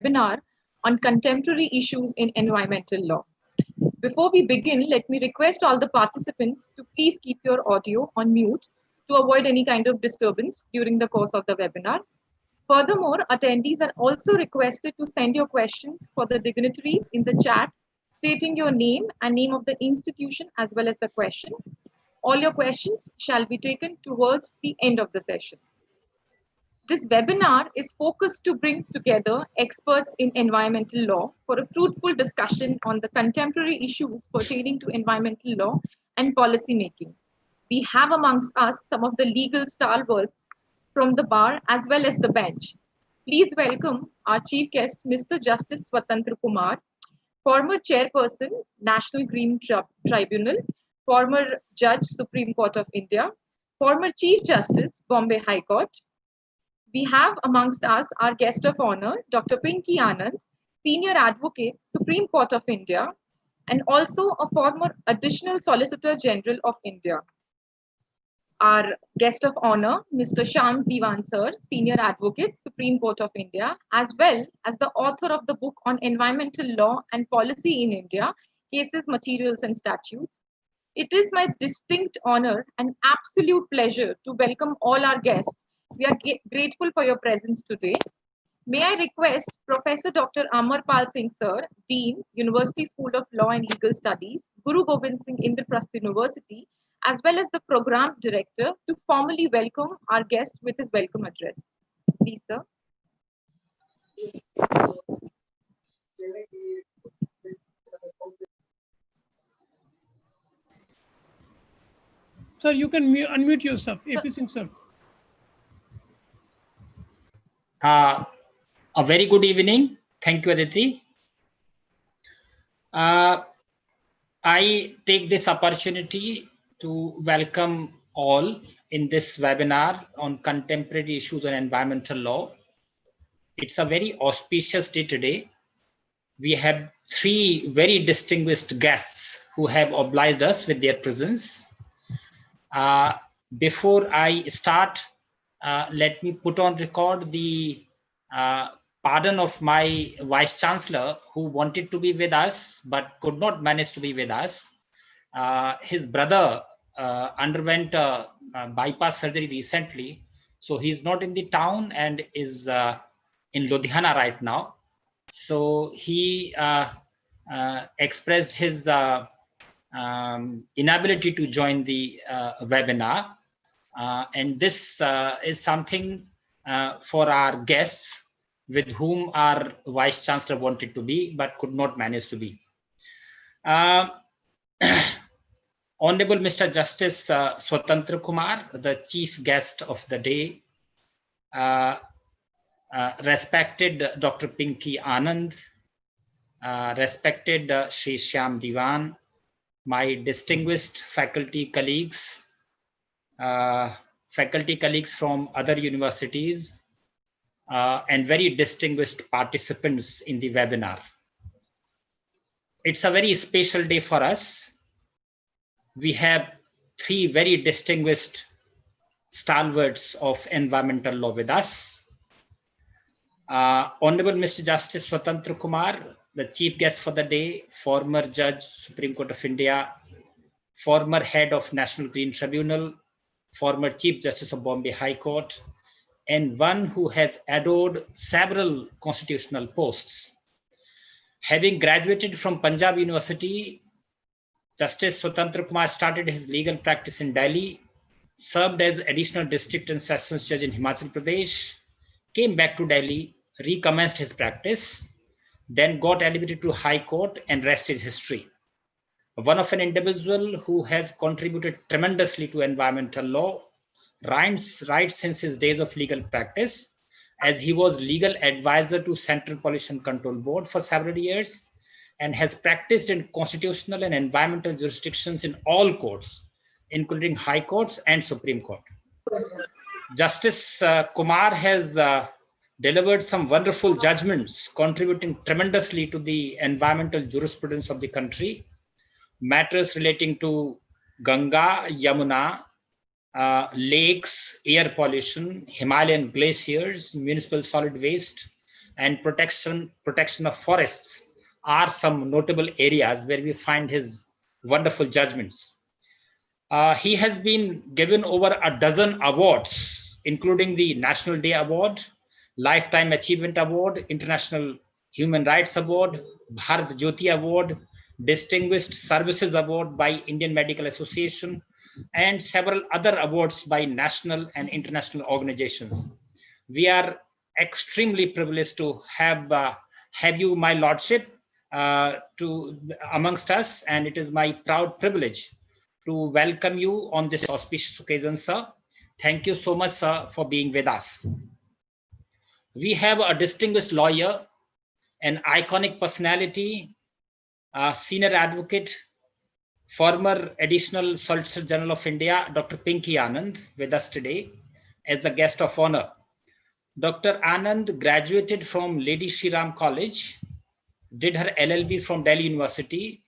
webinar on contemporary issues in environmental law. Before we begin, let me request all the participants to please keep your audio on mute to avoid any kind of disturbance during the course of the webinar. Furthermore, attendees are also requested to send your questions for the dignitaries in the chat, stating your name and name of the institution as well as the question. All your questions shall be taken towards the end of the session. This webinar is focused to bring together experts in environmental law for a fruitful discussion on the contemporary issues pertaining to environmental law and policy making. We have amongst us some of the legal stalwarts from the bar as well as the bench. Please welcome our chief guest, Mr. Justice Swatantra Kumar, former chairperson, National Green Tribunal, former Judge, Supreme Court of India, former Chief Justice, Bombay High Court. We have amongst us our guest of honor, Dr. Pinky Anand, Senior Advocate, Supreme Court of India, and also a former Additional Solicitor General of India. Our guest of honor, Mr. Shyam Diwan Sir, Senior Advocate, Supreme Court of India, as well as the author of the book on environmental law and policy in India, Cases, Materials and Statutes. It is my distinct honor and absolute pleasure to welcome all our guests. We are grateful for your presence today. May I request Professor Dr. Amarpal Singh Sir, Dean, University School of Law and Legal Studies, Guru Gobind Singh Indraprastha University, as well as the Program Director, to formally welcome our guest with his welcome address. Please, sir. Sir, you can unmute yourself. AP Singh, sir. A very good evening. Thank you, Aditi. I take this opportunity to welcome all in this webinar on contemporary issues on environmental law. It's a very auspicious day today. We have three very distinguished guests who have obliged us with their presence. Before I start, let me put on record the pardon of my Vice Chancellor, who wanted to be with us but could not manage to be with us. His brother underwent a bypass surgery recently, so he's not in the town and is in Ludhiana right now. So he expressed his inability to join the webinar. And this is something for our guests with whom our Vice Chancellor wanted to be, but could not manage to be. Honorable Mr. Justice Swatantra Kumar, the chief guest of the day, respected Dr. Pinky Anand, respected Shri Shyam Diwan, my distinguished faculty colleagues from other universities, and very distinguished participants in the webinar. It's a very special day for us. We have three very distinguished stalwarts of environmental law with us. Honorable Mr. Justice Swatantra Kumar, the chief guest for the day, former Judge, Supreme Court of India, former head of National Green Tribunal, former Chief Justice of Bombay High Court, and one who has adored several constitutional posts. Having graduated from Punjab University, Justice Swatantra Kumar started his legal practice in Delhi, served as additional district and sessions judge in Himachal Pradesh, came back to Delhi, recommenced his practice, then got elevated to High Court, and rest is history. One of an individual who has contributed tremendously to environmental law, right since his days of legal practice, as he was legal advisor to Central Pollution Control Board for several years, and has practiced in constitutional and environmental jurisdictions in all courts, including High Courts and Supreme Court. Justice Kumar has delivered some wonderful judgments, contributing tremendously to the environmental jurisprudence of the country. Matters relating to Ganga, Yamuna, lakes, air pollution, Himalayan glaciers, municipal solid waste, and protection of forests are some notable areas where we find his wonderful judgments. He has been given over a dozen awards, including the National Day Award, Lifetime Achievement Award, International Human Rights Award, Bharat Jyoti Award, Distinguished Services Award by Indian Medical Association, and several other awards by national and international organizations. We are extremely privileged to have you, my lordship, amongst us, and it is my proud privilege to welcome you on this auspicious occasion, sir. Thank you so much, sir, for being with us. We have a distinguished lawyer, an iconic personality, a senior advocate, former additional Solicitor General of India, Dr. Pinky Anand, with us today as the guest of honor. Dr. Anand graduated from Lady Shri Ram College, did her LLB from Delhi University,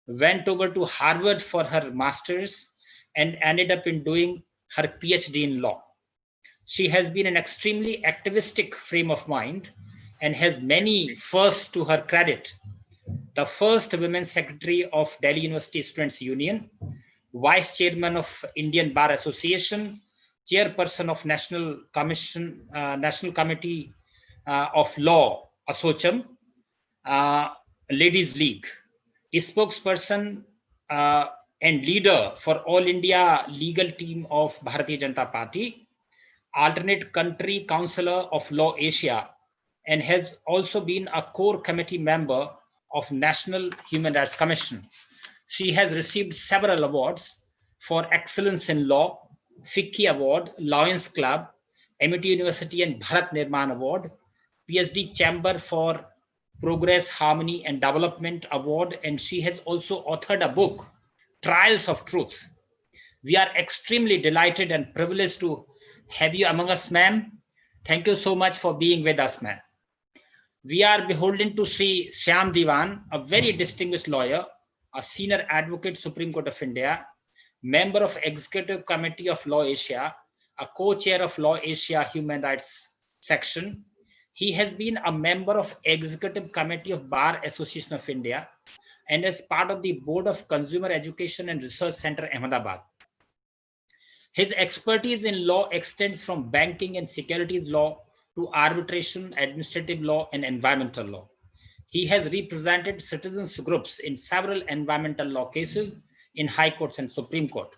went over to Harvard for her master's, and ended up in doing her PhD in law. She has been an extremely activistic frame of mind and has many firsts to her credit. The first women's secretary of Delhi University Students' Union, vice chairman of Indian Bar Association, chairperson of National Committee of Law, ASSOCHAM, Ladies League, a spokesperson and leader for All India legal team of Bharatiya Janata Party, alternate country counselor of Law Asia, and has also been a core committee member of National Human Rights Commission. She has received several awards for excellence in law, FICCI Award, Lions Club, Amity University and Bharat Nirman Award, PhD Chamber for Progress, Harmony and Development Award, and she has also authored a book, Trials of Truth. We are extremely delighted and privileged to have you among us, ma'am. Thank you so much for being with us, ma'am. We are beholden to Sri Shyam Diwan, a very distinguished lawyer, a senior advocate, Supreme Court of India, member of Executive Committee of Law Asia, a co-chair of Law Asia Human Rights Section. He has been a member of Executive Committee of Bar Association of India and is part of the Board of Consumer Education and Research Center, Ahmedabad. His expertise in law extends from banking and securities law to arbitration, administrative law, and environmental law. He has represented citizens groups in several environmental law cases in High Courts and Supreme Court.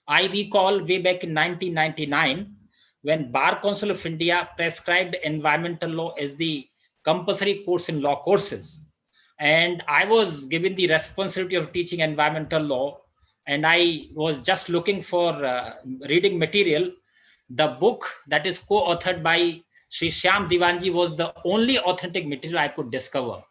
I recall way back in 1999, when Bar Council of India prescribed environmental law as the compulsory course in law courses. And I was given the responsibility of teaching environmental law, and I was just looking for reading material. The book that is co-authored by Sri Shyam Diwanji was the only authentic material I could discover.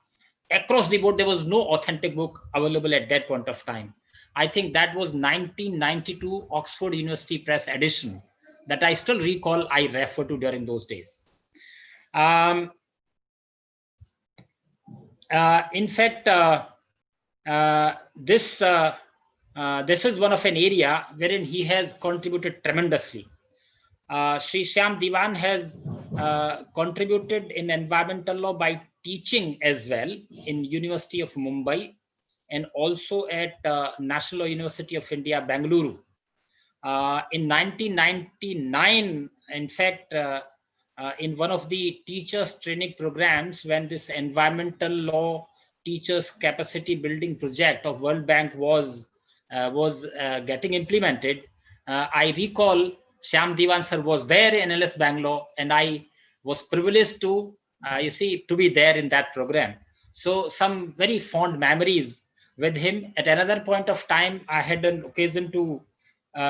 Across the board, there was no authentic book available at that point of time. I think that was 1992 Oxford University Press edition that I still recall I referred to during those days. In fact, this is one of an area wherein he has contributed tremendously. Sri Shyam Diwan has contributed in environmental law by teaching as well in University of Mumbai and also at National University of India, Bangalore. In 1999, in fact, in one of the teachers training programs, when this environmental law teachers capacity building project of World Bank was getting implemented, I recall Shyam Diwan sir was there in LS Bangalore, and I was privileged to, to be there in that program. So some very fond memories with him. At another point of time, I had an occasion to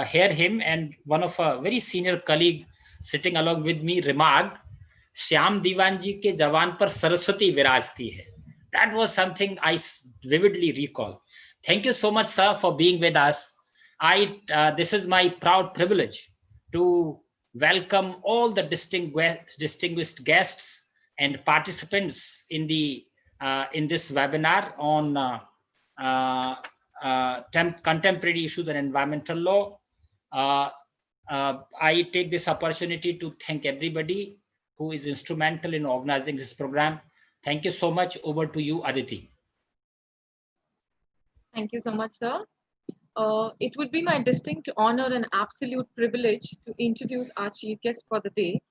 hear him, and one of a very senior colleague sitting along with me remarked, Shyam Diwan ji ke jawan par Saraswati virajti hai. That was something I vividly recall. Thank you so much, sir, for being with us. This is my proud privilege to welcome all the distinguished guests and participants in this webinar on contemporary issues and environmental law. I take this opportunity to thank everybody who is instrumental in organizing this program. Thank you so much. Over to you, Aditi. Thank you so much, sir. It would be my distinct honor and absolute privilege to introduce our chief guest for the day,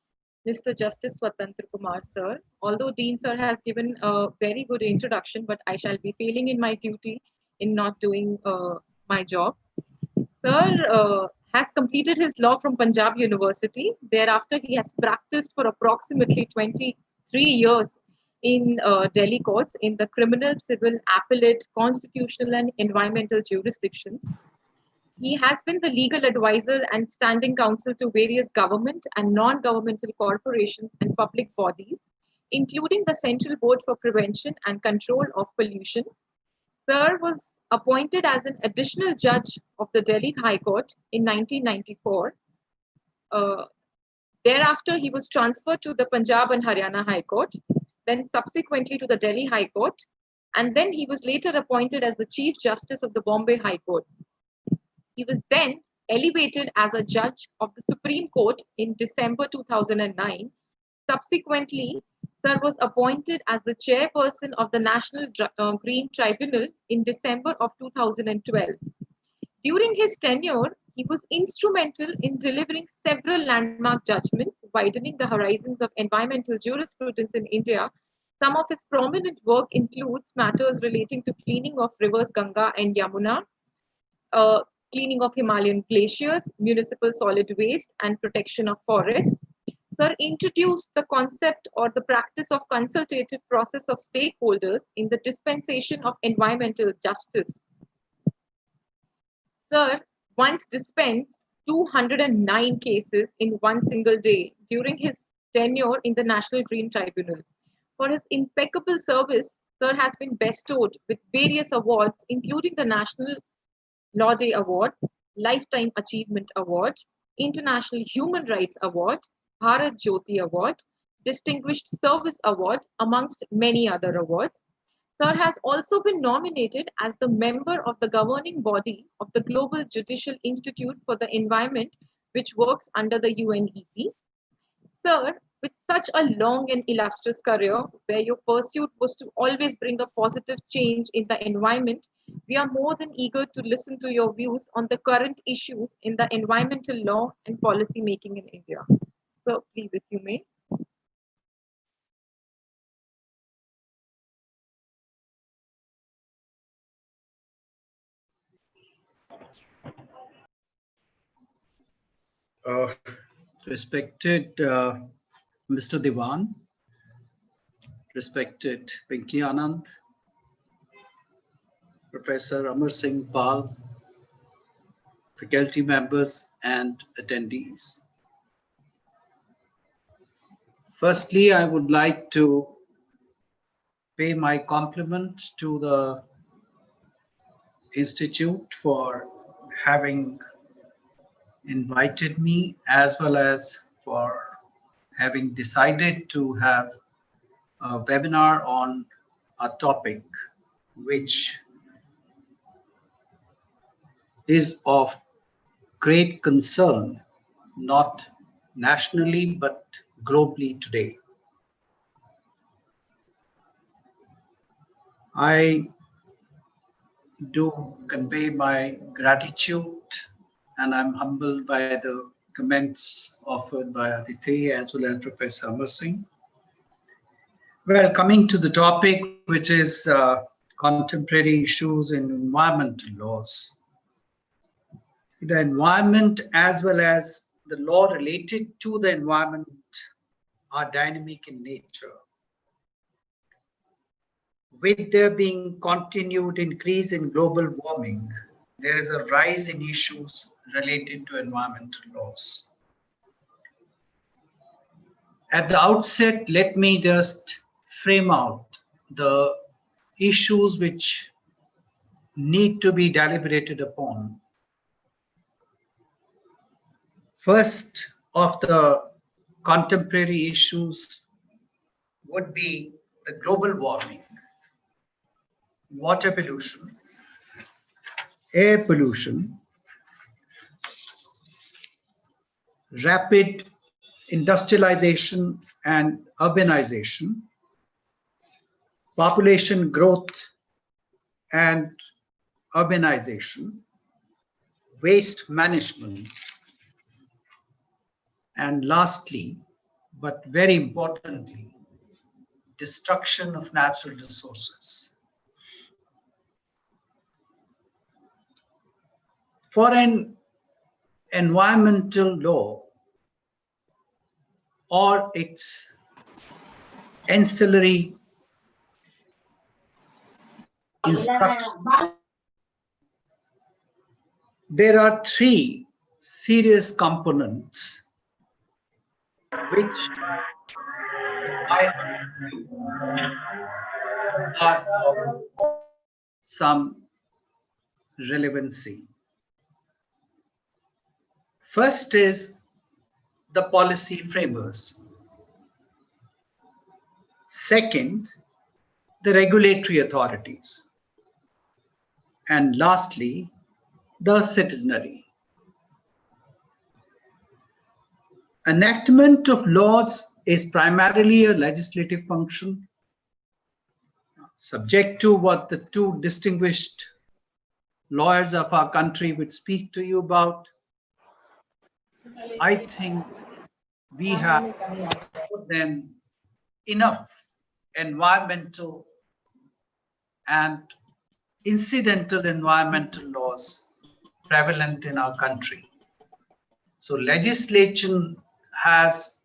Mr. Justice Swatantra Kumar, sir. Although Dean, sir, has given a very good introduction, but I shall be failing in my duty in not doing my job. Sir has completed his law from Punjab University. Thereafter, he has practiced for approximately 23 years in Delhi courts in the criminal, civil, appellate, constitutional, and environmental jurisdictions. He has been the legal advisor and standing counsel to various government and non-governmental corporations and public bodies, including the Central Board for Prevention and Control of Pollution. Sir was appointed as an additional judge of the Delhi High Court in 1994. Thereafter, he was transferred to the Punjab and Haryana High Court, then subsequently to the Delhi High Court, and then he was later appointed as the Chief Justice of the Bombay High Court. He was then elevated as a judge of the Supreme Court in December 2009. Subsequently, Sir was appointed as the chairperson of the National Green Tribunal in December of 2012. During his tenure, he was instrumental in delivering several landmark judgments, widening the horizons of environmental jurisprudence in India. Some of his prominent work includes matters relating to cleaning of rivers Ganga and Yamuna, cleaning of Himalayan glaciers, municipal solid waste, and protection of forests. Sir introduced the concept or the practice of consultative process of stakeholders in the dispensation of environmental justice. Sir once dispensed 209 cases in one single day during his tenure in the National Green Tribunal. For his impeccable service, Sir has been bestowed with various awards, including the National Law Day Award, Lifetime Achievement Award, International Human Rights Award, Bharat Jyoti Award, Distinguished Service Award, amongst many other awards. Sir has also been nominated as the member of the governing body of the Global Judicial Institute for the Environment, which works under the UNEP. Sir, with such a long and illustrious career, where your pursuit was to always bring a positive change in the environment, we are more than eager to listen to your views on the current issues in the environmental law and policy making in India. So please, if you may. Respected Mr. Diwan, respected Pinky Anand, Professor Amar Singh Pal, faculty members and attendees. Firstly, I would like to pay my compliment to the Institute for having invited me, as well as for having decided to have a webinar on a topic which is of great concern, not nationally but globally today. I do convey my gratitude, and I'm humbled by the comments offered by Aditi as well as Professor Amar Singh. Well, coming to the topic, which is contemporary issues in environmental laws. The environment as well as the law related to the environment are dynamic in nature. With there being continued increase in global warming, there is a rise in issues related to environmental laws. At the outset, let me just frame out the issues which need to be deliberated upon. First of the contemporary issues would be the global warming, water pollution, air pollution, rapid industrialization and urbanization, population growth and urbanization, waste management, and lastly, but very importantly, destruction of natural resources. For an environmental law or its ancillary instructions, there are three serious components which I argue are of some relevancy. First is the policy framers. Second, the regulatory authorities. And lastly, the citizenry. Enactment of laws is primarily a legislative function, subject to what the two distinguished lawyers of our country would speak to you about. I think we have more than enough environmental and incidental environmental laws prevalent in our country. So legislation has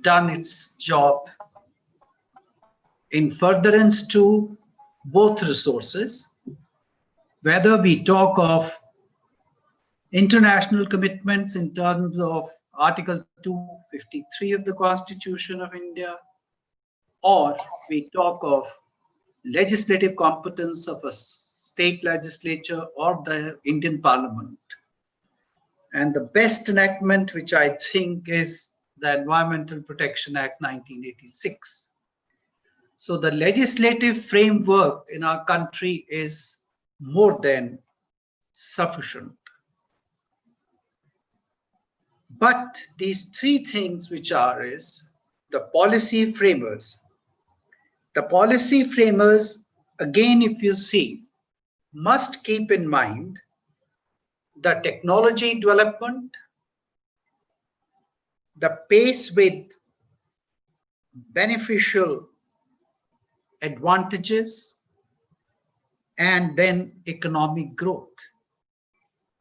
done its job in furtherance to both resources, whether we talk of international commitments in terms of Article 253 of the Constitution of India, or we talk of legislative competence of a state legislature or the Indian Parliament. And the best enactment, which I think is the Environmental Protection Act 1986. So the legislative framework in our country is more than sufficient. But these three things which are is the policy framers. The policy framers, again, if you see, must keep in mind the technology development, the pace with beneficial advantages, and then economic growth.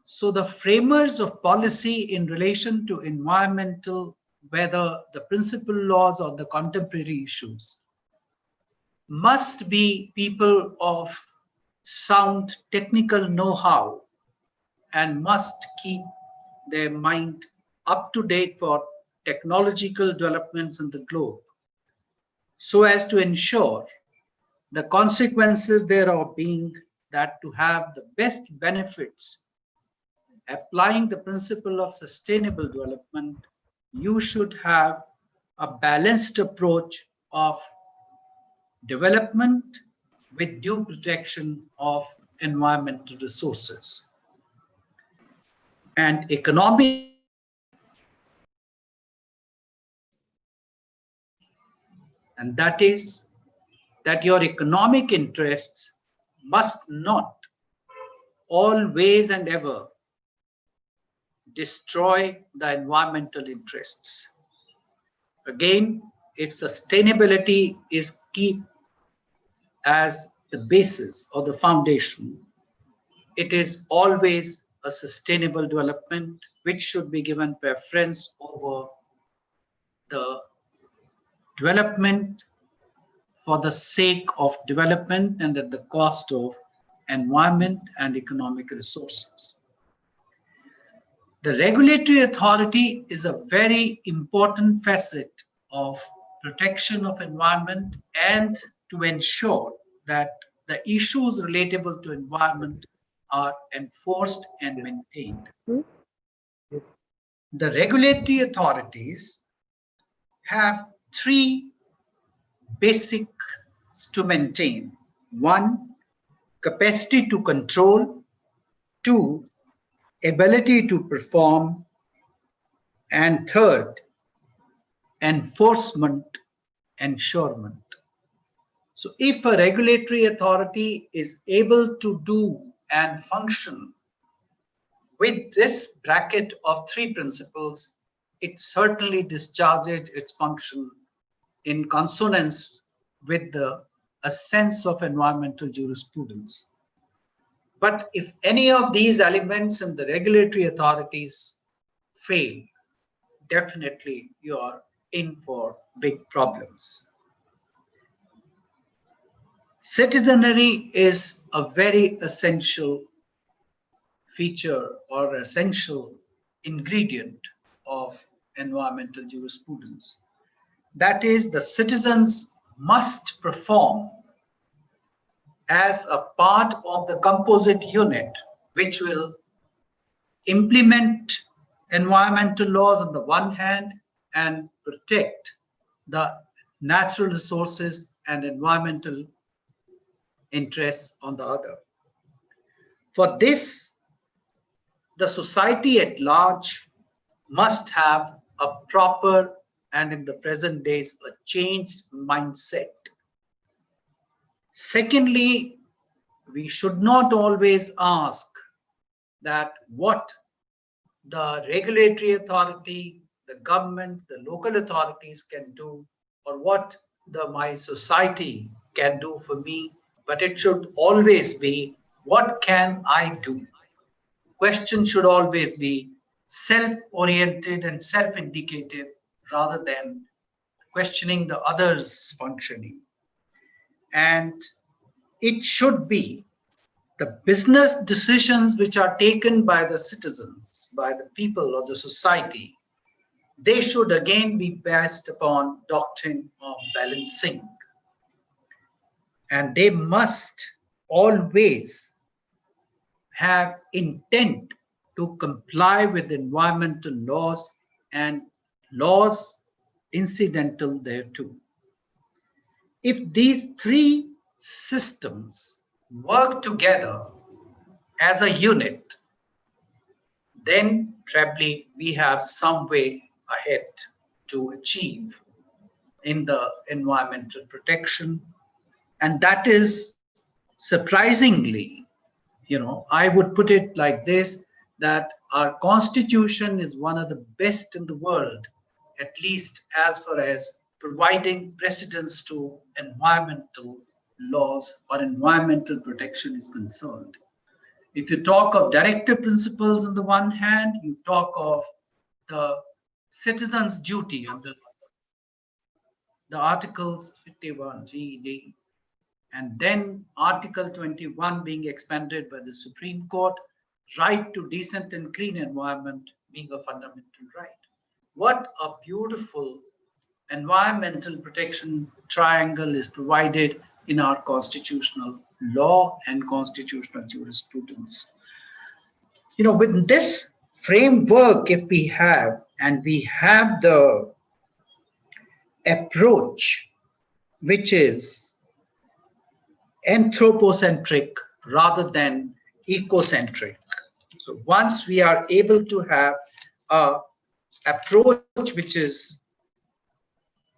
So the framers of policy in relation to environmental, whether the principal laws or the contemporary issues, must be people of sound technical know-how and must keep their mind up to date for technological developments in the globe, so as to ensure the consequences thereof being that to have the best benefits, applying the principle of sustainable development, you should have a balanced approach of development with due protection of environmental resources. And economic and that is that your economic interests must not always and ever destroy the environmental interests. Again, if sustainability is key as the basis or the foundation, it is always a sustainable development which should be given preference over the development for the sake of development and at the cost of environment and economic resources. The regulatory authority is a very important facet of protection of environment and to ensure that the issues relatable to environment are enforced and maintained. The regulatory authorities have three basics to maintain. One, capacity to control. Two, ability to perform. And third, enforcement, ensurement. So if a regulatory authority is able to do and function with this bracket of three principles, it certainly discharges its function in consonance with a sense of environmental jurisprudence. But if any of these elements in the regulatory authorities fail, definitely you are in for big problems. Citizenry is a very essential feature or essential ingredient of environmental jurisprudence. That is, the citizens must perform as a part of the composite unit which will implement environmental laws on the one hand and protect the natural resources and environmental interests on the other. For this, the society at large must have a proper and in the present days a changed mindset. Secondly, we should not always ask that what the regulatory authority, the government, the local authorities can do, or what my society can do for me, but it should always be, what can I do? Question should always be self-oriented and self-indicative rather than questioning the others' functioning. And it should be the business decisions which are taken by the citizens, by the people of the society, they should again be based upon doctrine of balancing. And they must always have intent to comply with environmental laws and laws incidental thereto. If these three systems work together as a unit, then probably we have some way ahead to achieve in the environmental protection. And that is surprisingly, I would put it like this, that our constitution is one of the best in the world, at least as far as providing precedence to environmental laws or environmental protection is concerned. If you talk of directive principles on the one hand, you talk of the citizen's duty under the Articles 51 G, and then Article 21 being expanded by the Supreme Court, right to decent and clean environment being a fundamental right. What a beautiful environmental protection triangle is provided in our constitutional law and constitutional jurisprudence. With this framework, if we have, and we have the approach which is anthropocentric rather than ecocentric. So once we are able to have an approach which is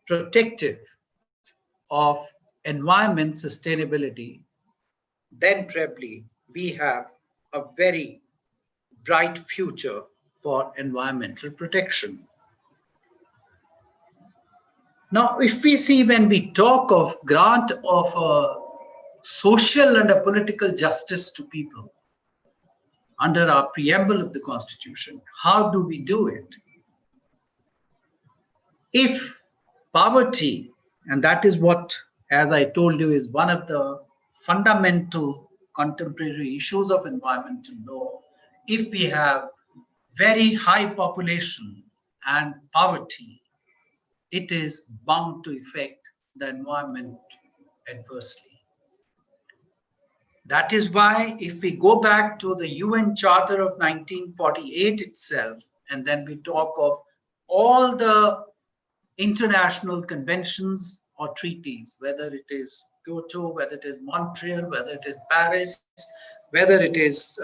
protective of environment sustainability, then probably we have a very bright future for environmental protection. Now, if we see, when we talk of grant of a social and a political justice to people under our preamble of the Constitution, how do we do it? If poverty, and that is what, as I told you, is one of the fundamental contemporary issues of environmental law, if we have very high population and poverty, it is bound to affect the environment adversely. That is why, if we go back to the UN Charter of 1948 itself, and then we talk of all the international conventions or treaties, whether it is Kyoto, whether it is Montreal, whether it is Paris, whether it is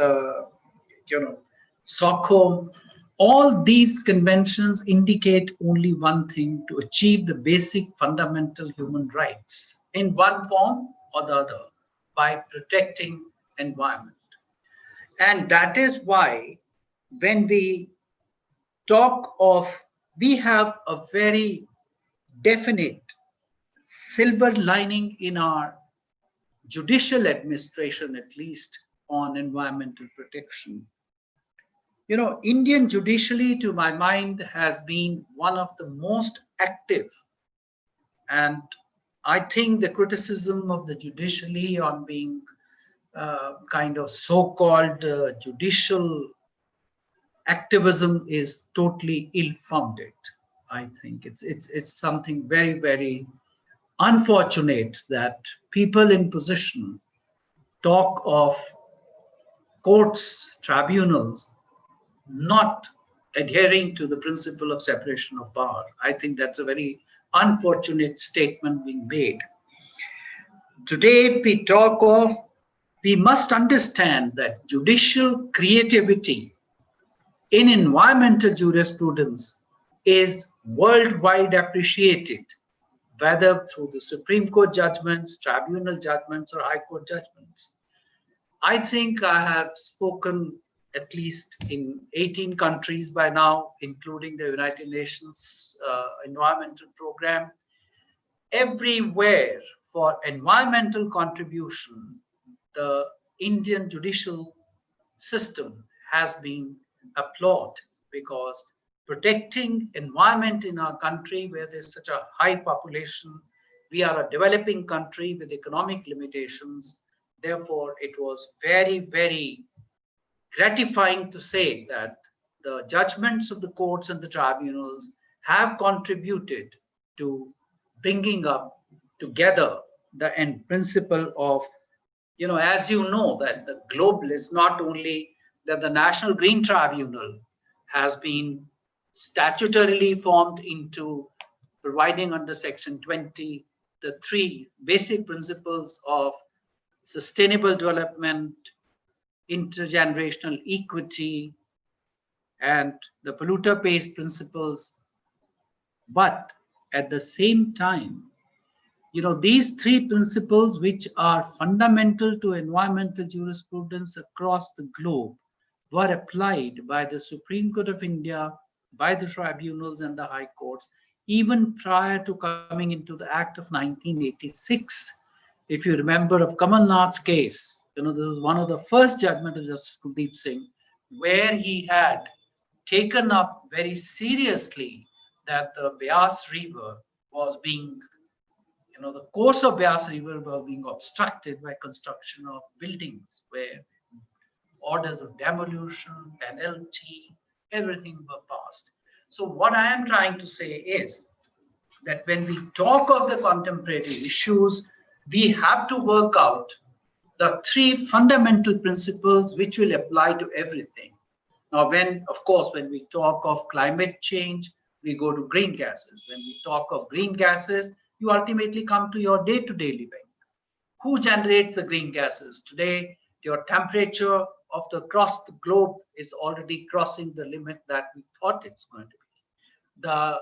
Stockholm, All these conventions indicate only one thing: to achieve the basic fundamental human rights in one form or the other by protecting environment. And that is why when we talk of, we have a very definite silver lining in our judicial administration, at least on environmental protection. You know, Indian judiciary, to my mind, has been one of the most active. And I think the criticism of the judiciary on being kind of so-called judicial activism is totally ill-founded. I think it's something very, very unfortunate that people in position talk of courts, tribunals not adhering to the principle of separation of power. I think that's a very unfortunate statement being made. Today, we talk of, we must understand that judicial creativity in environmental jurisprudence is worldwide appreciated, whether through the Supreme Court judgments, tribunal judgments, or High Court judgments. I think I have spoken at least in 18 countries by now, including the United Nations Environmental Program. Everywhere for environmental contribution, the Indian judicial system has been applauded, because protecting environment in our country where there's such a high population, we are a developing country with economic limitations. Therefore, it was very, very gratifying to say that the judgments of the courts and the tribunals have contributed to bringing up together the end principle of, you know, as you know, that the global is not only that the National Green Tribunal has been statutorily formed into providing under Section 20 the three basic principles of sustainable development, intergenerational equity, and the polluter pays principles. But at the same time, you know, these three principles, which are fundamental to environmental jurisprudence across the globe, were applied by the Supreme Court of India, by the tribunals and the high courts, even prior to coming into the Act of 1986. If you remember of Kamal Nath's case, you know, this was one of the first judgments of Justice Kuldeep Singh, where he had taken up very seriously that the Beas River was being, you know, the course of Beas River was being obstructed by construction of buildings where orders of demolition, penalty, everything were passed. So what I am trying to say is that when we talk of the contemporary issues, we have to work out the three fundamental principles which will apply to everything. Now, when, of course, when we talk of climate change, we go to green gases. When we talk of green gases, you ultimately come to your day-to-day living. Who generates the green gases? Today, your temperature across the globe is already crossing the limit that we thought it's going to be. The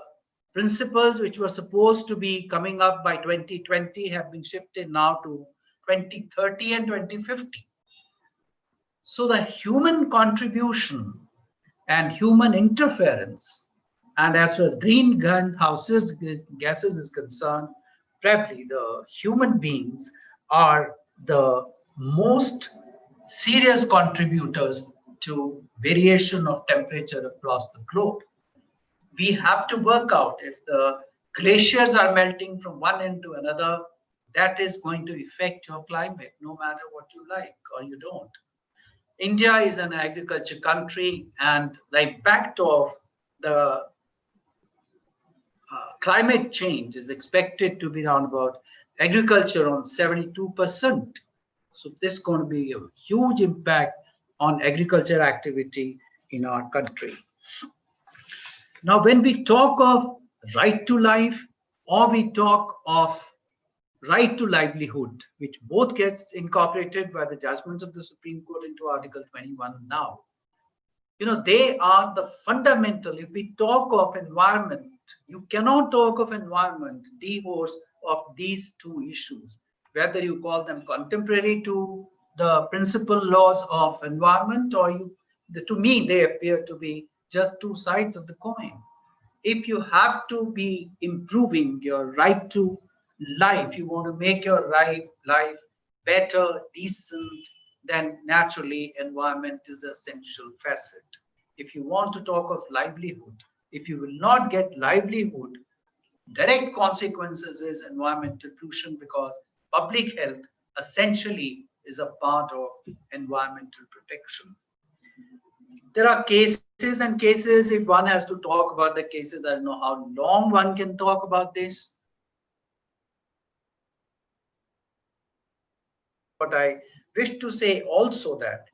principles which were supposed to be coming up by 2020 have been shifted now to 2030 and 2050. So the human contribution and human interference, and as far as greenhouse gases is concerned, probably the human beings are the most serious contributors to variation of temperature across the globe. We have to work out if the glaciers are melting from one end to another, that is going to affect your climate, no matter what you like or you don't. India is an agriculture country, and the impact of the climate change is expected to be around about agriculture on 72%. So this is going to be a huge impact on agriculture activity in our country. Now, when we talk of right to life, or we talk of right to livelihood, which both gets incorporated by the judgments of the Supreme Court into Article 21 now, they are the fundamental. If we talk of environment, you cannot talk of environment divorced of these two issues, whether you call them contemporary to the principal laws of environment, or to me, they appear to be just two sides of the coin. If you have to be improving your right to life, you want to make your life better, decent, then naturally environment is an essential facet. If you want to talk of livelihood, if you will not get livelihood, direct consequences is environmental pollution, because public health essentially is a part of environmental protection. There are cases and cases. If one has to talk about the cases, I don't know how long one can talk about this. But I wish to say also that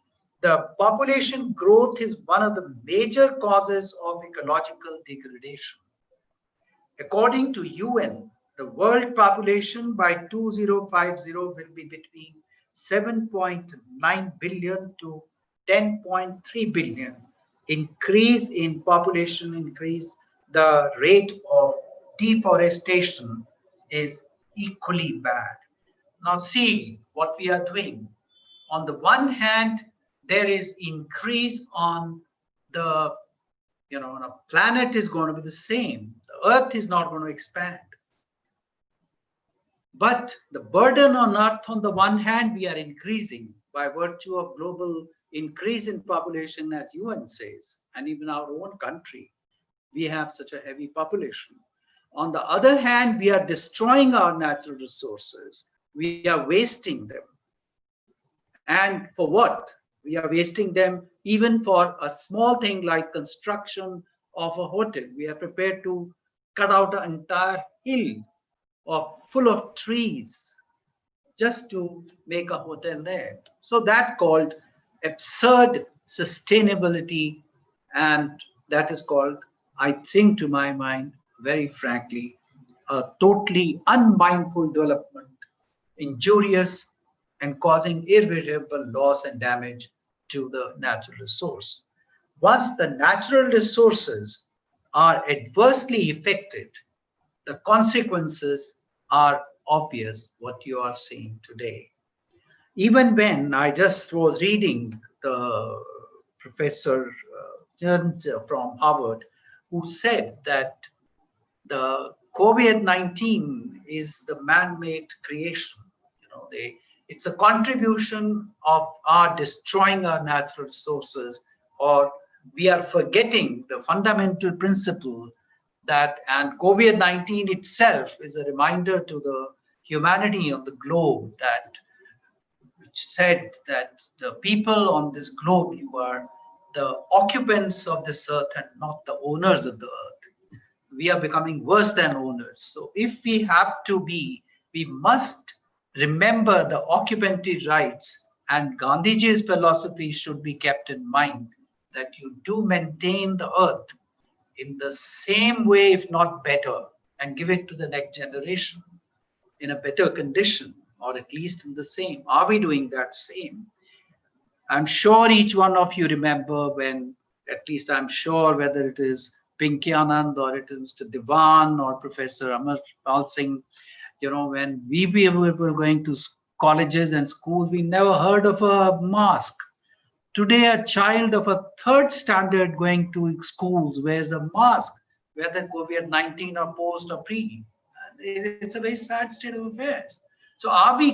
the population growth is one of the major causes of ecological degradation. According to UN, the world population by 2050 will be between 7.9 billion to 10.3 billion. Increase in population, increase the rate of deforestation is equally bad. Now see what we are doing. On the one hand, there is increase on the, the planet is going to be the same. The earth is not going to expand. But the burden on earth, on the one hand, we are increasing by virtue of global increase in population, as UN says, and even our own country, we have such a heavy population. On the other hand, we are destroying our natural resources. We are wasting them. And for what? We are wasting them even for a small thing like construction of a hotel. We are prepared to cut out an entire hill full of trees just to make a hotel there. So that's called absurd sustainability, and that is called, I think, to my mind, very frankly, a totally unmindful development, injurious and causing irreparable loss and damage to the natural resource. Once the natural resources are adversely affected, the consequences are obvious, what you are seeing today. Even when I just was reading the Professor from Harvard, who said that the COVID-19 is the man-made creation. It's a contribution of our destroying our natural resources, or we are forgetting the fundamental principle that, and COVID-19 itself is a reminder to the humanity on the globe that, which said that the people on this globe, you are the occupants of this earth and not the owners of the earth. We are becoming worse than owners. So if we have to be, we must remember the occupantry rights, and Gandhiji's philosophy should be kept in mind, that you do maintain the earth in the same way, if not better, and give it to the next generation in a better condition, or at least in the same. Are we doing that same? I'm sure each one of you remember when, at least I'm sure, whether it is Pinky Anand or it is Mr. Diwan or Professor Amar Pal Singh, when we were going to colleges and schools, we never heard of a mask. Today, a child of a third standard going to schools wears a mask, whether COVID-19 or post or pre. It's a very sad state of affairs. So are we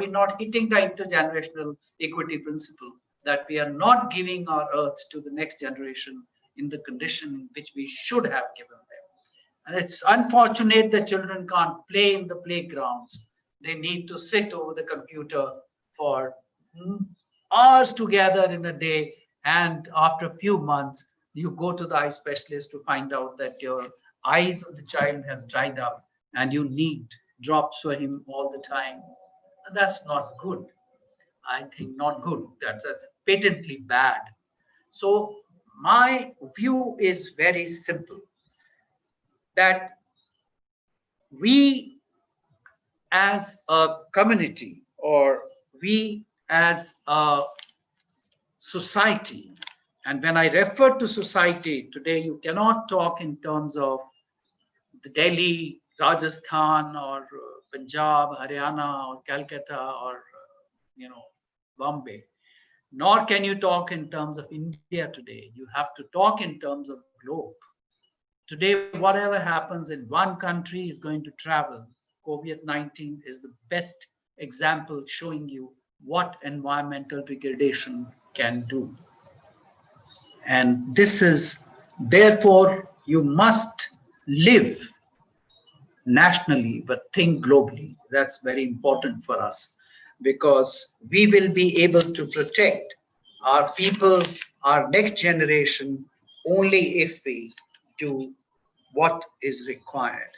not hitting the intergenerational equity principle, that we are not giving our earth to the next generation in the condition in which we should have given them? And it's unfortunate that children can't play in the playgrounds. They need to sit over the computer for hours together in a day, and after a few months you go to the eye specialist to find out that your eyes of the child has dried up and you need drops for him all the time. And that's not good. I think not good. That's patently bad. So my view is very simple, that we as a community, or we as a society, And when I refer to society today, you cannot talk in terms of the Delhi, Rajasthan, or Punjab, Haryana, or Calcutta, or Bombay. Nor can you talk in terms of India today. You have to talk in terms of globe. Today, whatever happens in one country is going to travel. COVID-19 is the best example showing you what environmental degradation can do. And this is, therefore, you must live nationally, but think globally. That's very important for us, because we will be able to protect our people, our next generation, only if we do what is required.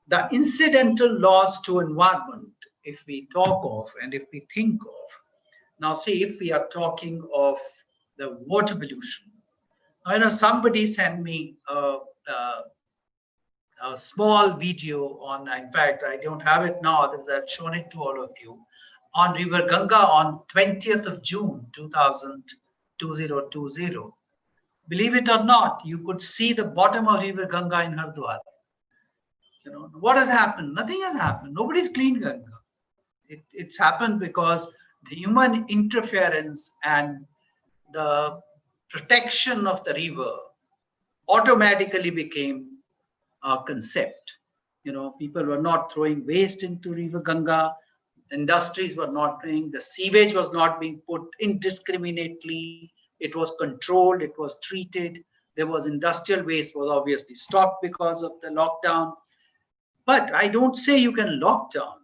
The incidental loss to environment, if we talk of and if we think of, now see, if we are talking of the water pollution, I know somebody sent me a small video on, in fact, I don't have it now, I've shown it to all of you, on River Ganga on 20th of June 2020. Believe it or not, you could see the bottom of River Ganga in Hardwar. What has happened? Nothing has happened. Nobody's cleaned Ganga. It's happened because the human interference and the protection of the river automatically became a concept. People were not throwing waste into River Ganga. Industries were not doing, the sewage was not being put indiscriminately. It was controlled, it was treated. There was industrial waste was obviously stopped because of the lockdown. But I don't say you can lock down.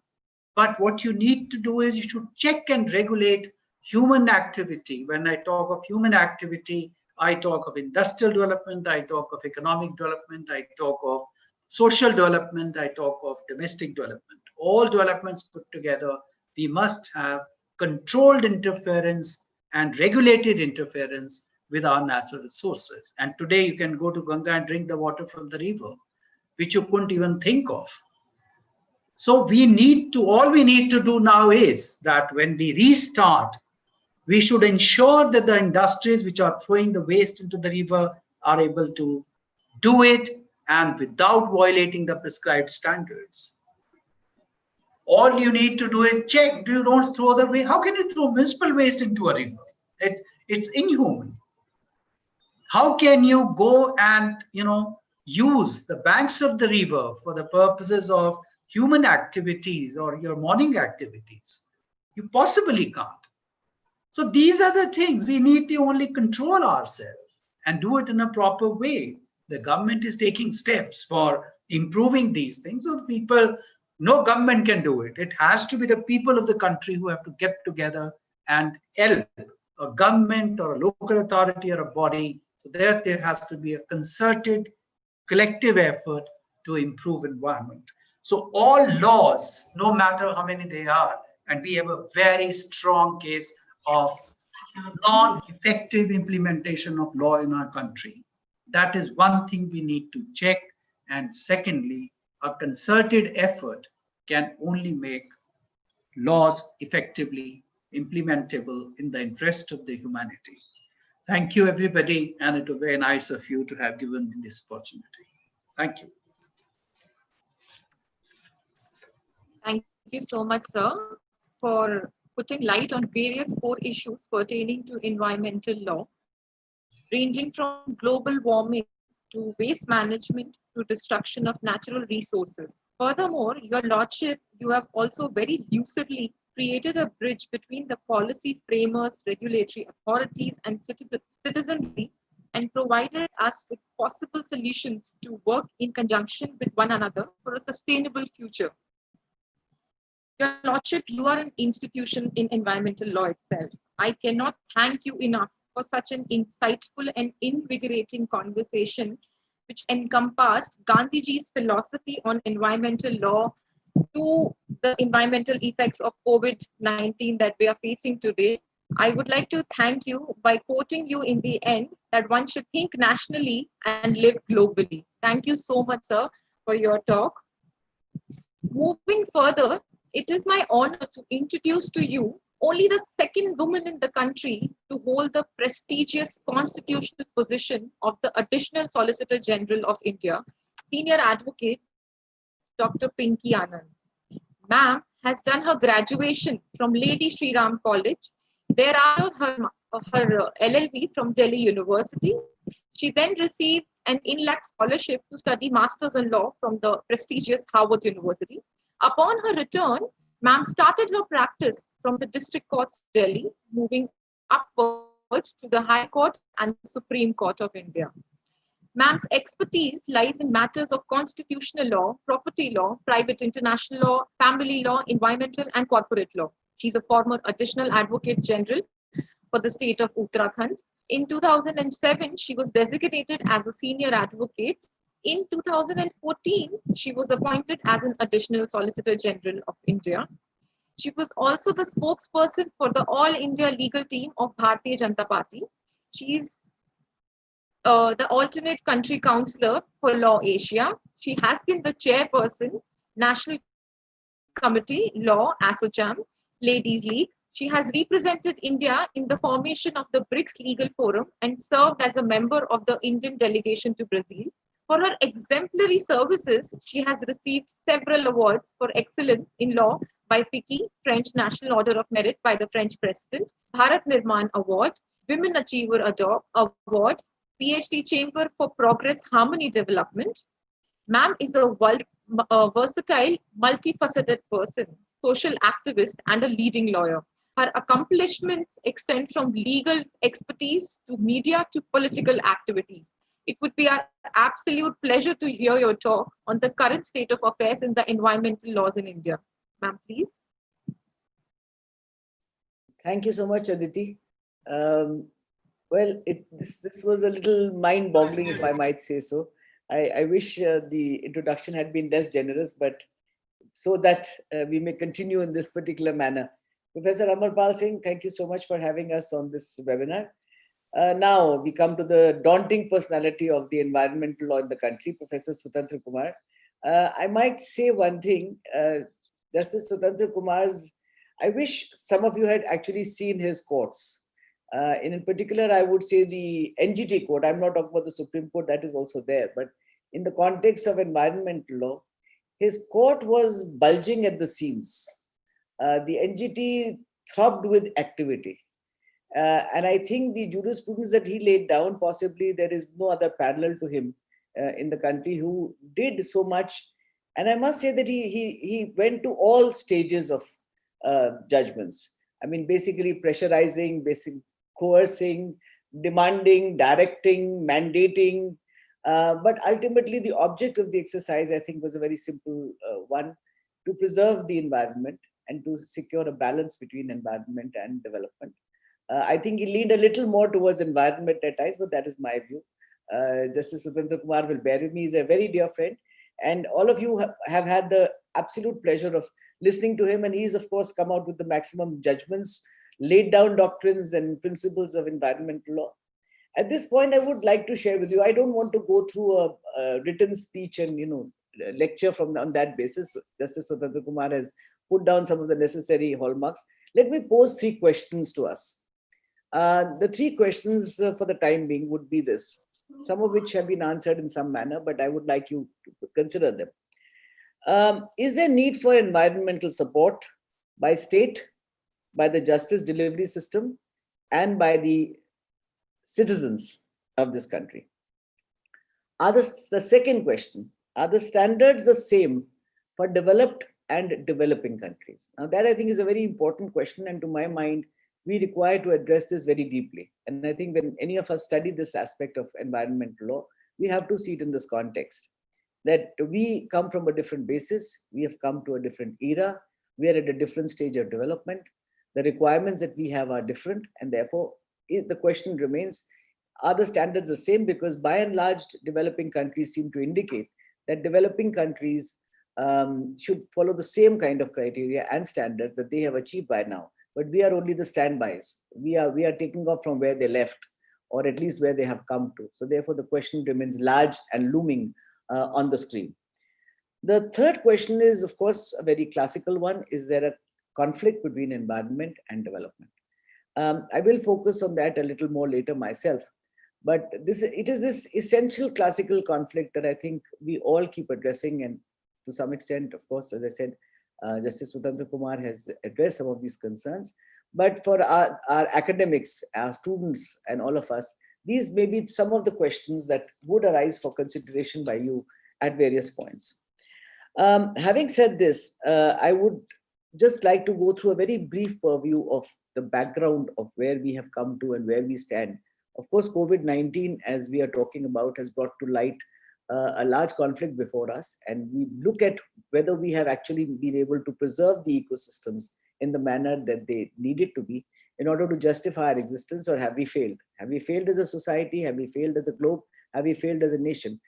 But what you need to do is you should check and regulate human activity. When I talk of human activity, I talk of industrial development, I talk of economic development, I talk of social development, I talk of domestic development. All developments put together, we must have controlled interference and regulated interference with our natural resources. And today you can go to Ganga and drink the water from the river, which you couldn't even think of. So all we need to do now is that when we restart, we should ensure that the industries which are throwing the waste into the river are able to do it and without violating the prescribed standards. All you need to do is check, you don't throw the waste. How can you throw municipal waste into a river? It's inhuman. How can you go and use the banks of the river for the purposes of human activities or your morning activities? You possibly can't. So these are the things we need to only control ourselves and do it in a proper way. The government is taking steps for improving these things. So people, no government can do it. It has to be the people of the country who have to get together and help a government or a local authority or a body. So there has to be a concerted, collective effort to improve environment. So all laws, no matter how many they are, and we have a very strong case of non-effective implementation of law in our country. That is one thing we need to check. And secondly, a concerted effort can only make laws effectively implementable in the interest of the humanity. Thank you, everybody, and it was very nice of you to have given me this opportunity. Thank you. Thank you so much, sir, for putting light on various core issues pertaining to environmental law, ranging from global warming to waste management to destruction of natural resources. Furthermore, Your Lordship, you have also very lucidly created a bridge between the policy framers, regulatory authorities, and citizenry, and provided us with possible solutions to work in conjunction with one another for a sustainable future. Your Lordship, you are an institution in environmental law itself. I cannot thank you enough for such an insightful and invigorating conversation, which encompassed Gandhiji's philosophy on environmental law to the environmental effects of COVID-19 that we are facing today. I would like to thank you by quoting you in the end that one should think nationally and live globally. Thank you so much, sir, for your talk. Moving further, it is my honor to introduce to you only the second woman in the country to hold the prestigious constitutional position of the Additional Solicitor General of India, Senior Advocate Dr. Pinky Anand. Ma'am has done her graduation from Lady Shri Ram College, thereafter her LLB from Delhi University. She then received an INLAC scholarship to study Masters in Law from the prestigious Harvard University. Upon her return, ma'am started her practice from the District Courts of Delhi, moving upwards to the High Court and the Supreme Court of India. Ma'am's expertise lies in matters of constitutional law, property law, private international law, family law, environmental and corporate law. She's a former Additional Advocate General for the state of Uttarakhand. In 2007, she was designated as a senior advocate. In 2014, she was appointed as an Additional Solicitor General of India. She was also the spokesperson for the All India legal team of Bharatiya Janata Party. She is the alternate country counselor for Law Asia. She has been the chairperson, National Committee, Law, ASSOCHAM, Ladies League. She has represented India in the formation of the BRICS Legal Forum and served as a member of the Indian delegation to Brazil. For her exemplary services, she has received several awards for excellence in law by FICCI, French National Order of Merit by the French President, Bharat Nirman Award, Women Achiever Award, PhD Chamber for Progress Harmony Development. Ma'am is a versatile, multifaceted person, social activist, and a leading lawyer. Her accomplishments extend from legal expertise to media to political activities. It would be our absolute pleasure to hear your talk on the current state of affairs in the environmental laws in India. Ma'am, please. Thank you so much, Aditi. Well, this was a little mind-boggling, if I might say so. I wish the introduction had been less generous, but so that we may continue in this particular manner. Professor Amarpal Singh, thank you so much for having us on this webinar. Now we come to the daunting personality of the environmental law in the country, Professor Swatantra Kumar. I might say one thing, Justice Swatantra Kumar's, I wish some of you had actually seen his courts. In particular, I would say the NGT court. I'm not talking about the Supreme Court, that is also there, but in the context of environmental law, his court was bulging at the seams. The NGT throbbed with activity. And I think the jurisprudence that he laid down, possibly there is no other parallel to him in the country who did so much. And I must say that he went to all stages of judgments. I mean, basically pressurizing, coercing, demanding, directing, mandating. But ultimately, the object of the exercise, I think, was a very simple one, to preserve the environment and to secure a balance between environment and development. I think he leaned a little more towards environment at times, but that is my view. Justice Swatantra Kumar will bear with me. He's a very dear friend. And all of you have had the absolute pleasure of listening to him. And he's, of course, come out with the maximum judgments, laid down doctrines and principles of environmental law. At this point, I would like to share with you, I don't want to go through a written speech and, lecture on that basis. Justice Swatantra Kumar has put down some of the necessary hallmarks. Let me pose 3 questions to us. The 3 questions for the time being would be this, some of which have been answered in some manner, but I would like you to consider them. Is there need for environmental support by state, by the justice delivery system, and by the citizens of this country? The second question, are the standards the same for developed and developing countries? Now that I think is a very important question, and to my mind, we require to address this very deeply. And I think when any of us study this aspect of environmental law, we have to see it in this context, that we come from a different basis, we have come to a different era, we are at a different stage of development, the requirements that we have are different, and therefore the question remains, are the standards the same? Because by and large, developing countries seem to indicate that developing countries should follow the same kind of criteria and standards that they have achieved by now. But we are only the standbys. We are taking off from where they left, or at least where they have come to. So therefore, the question remains large and looming on the screen. The third question is, of course, a very classical one. Is there a conflict between environment and development. I will focus on that a little more later myself. But it is this essential classical conflict that I think we all keep addressing, and to some extent, of course, as I said, Justice Swatantra Kumar has addressed some of these concerns. But for our academics, our students, and all of us, these may be some of the questions that would arise for consideration by you at various points. Having said this, I would just like to go through a very brief purview of the background of where we have come to and where we stand. Of course, COVID-19, as we are talking about, has brought to light a large conflict before us, and we look at whether we have actually been able to preserve the ecosystems in the manner that they needed to be in order to justify our existence, or have we failed? Have we failed as a society? Have we failed as a globe? Have we failed as a nation?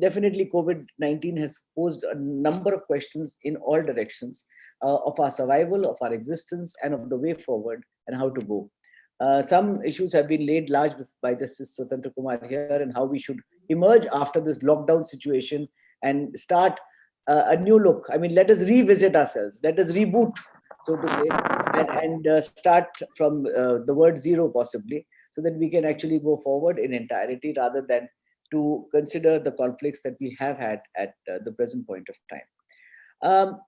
Definitely, COVID-19 has posed a number of questions in all directions of our survival, of our existence, and of the way forward and how to go. Some issues have been laid large by Justice Swatantra Kumar here, and how we should emerge after this lockdown situation and start a new look. I mean, let us revisit ourselves, let us reboot, so to say, and start from the word zero possibly, so that we can actually go forward in entirety rather than to consider the conflicts that we have had at the present point of time.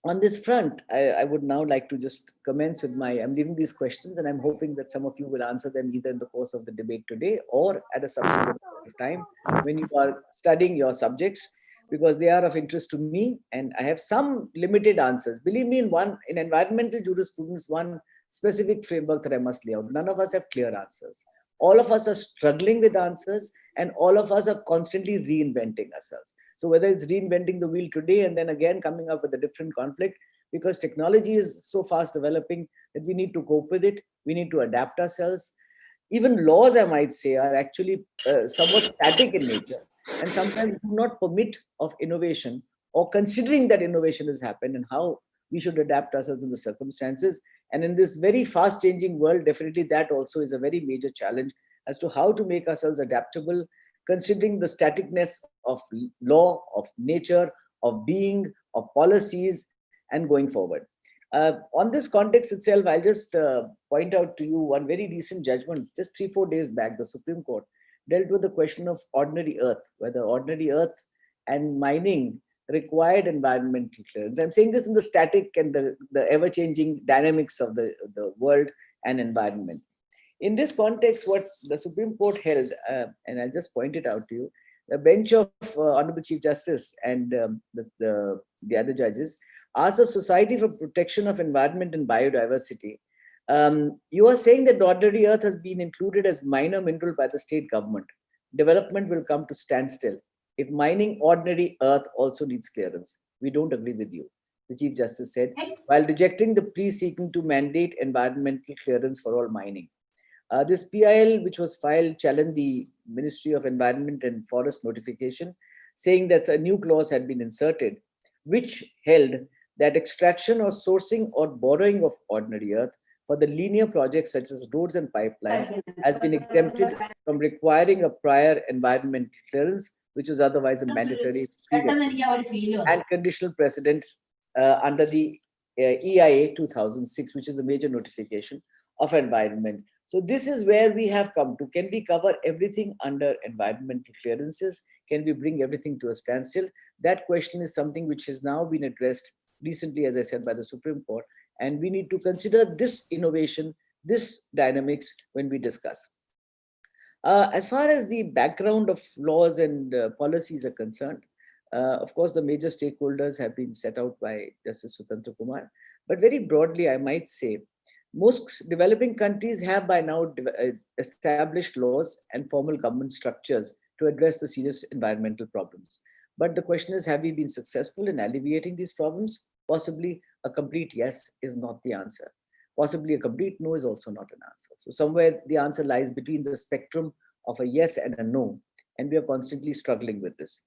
On this front, I would now like to just commence with I'm leaving these questions, and I'm hoping that some of you will answer them either in the course of the debate today or at a subsequent time when you are studying your subjects, because they are of interest to me, and I have some limited answers. Believe me, in environmental jurisprudence, one specific framework that I must lay out. None of us have clear answers. All of us are struggling with answers, and all of us are constantly reinventing ourselves. So whether it's reinventing the wheel today and then again coming up with a different conflict, because technology is so fast developing that we need to cope with it, we need to adapt ourselves. Even laws, I might say, are actually somewhat static in nature, and sometimes do not permit of innovation, or considering that innovation has happened and how we should adapt ourselves in the circumstances. And in this very fast changing world, definitely that also is a very major challenge as to how to make ourselves adaptable, considering the staticness of law, of nature, of being, of policies, and going forward. On this context itself, I'll just point out to you one very recent judgment. Just 3-4 days back, the Supreme Court dealt with the question of ordinary earth, whether ordinary earth and mining required environmental clearance. I'm saying this in the static and the ever-changing dynamics of the world and environment. In this context, what the Supreme Court held, and I'll just point it out to you, the bench of Honorable Chief Justice and the other judges asked the Society for Protection of Environment and Biodiversity, you are saying that ordinary earth has been included as minor mineral by the state government. Development will come to standstill if mining ordinary earth also needs clearance. We don't agree with you, the Chief Justice said, while rejecting the plea seeking to mandate environmental clearance for all mining. This PIL, which was filed, challenged the Ministry of Environment and Forest notification, saying that a new clause had been inserted, which held that extraction or sourcing or borrowing of ordinary earth for the linear projects such as roads and pipelines has been exempted from requiring a prior environmental clearance, which is otherwise a mandatory and conditional precedent under the EIA 2006, which is the major notification of environment. So this is where we have come to. Can we cover everything under environmental clearances? Can we bring everything to a standstill? That question is something which has now been addressed recently, as I said, by the Supreme Court. And we need to consider this innovation, this dynamics when we discuss. As far as the background of laws and policies are concerned, of course, the major stakeholders have been set out by Justice Swatantra Kumar. But very broadly, I might say, most developing countries have by now established laws and formal government structures to address the serious environmental problems. But the question is, have we been successful in alleviating these problems? Possibly a complete yes is not the answer. Possibly a complete no is also not an answer. So somewhere the answer lies between the spectrum of a yes and a no, and we are constantly struggling with this.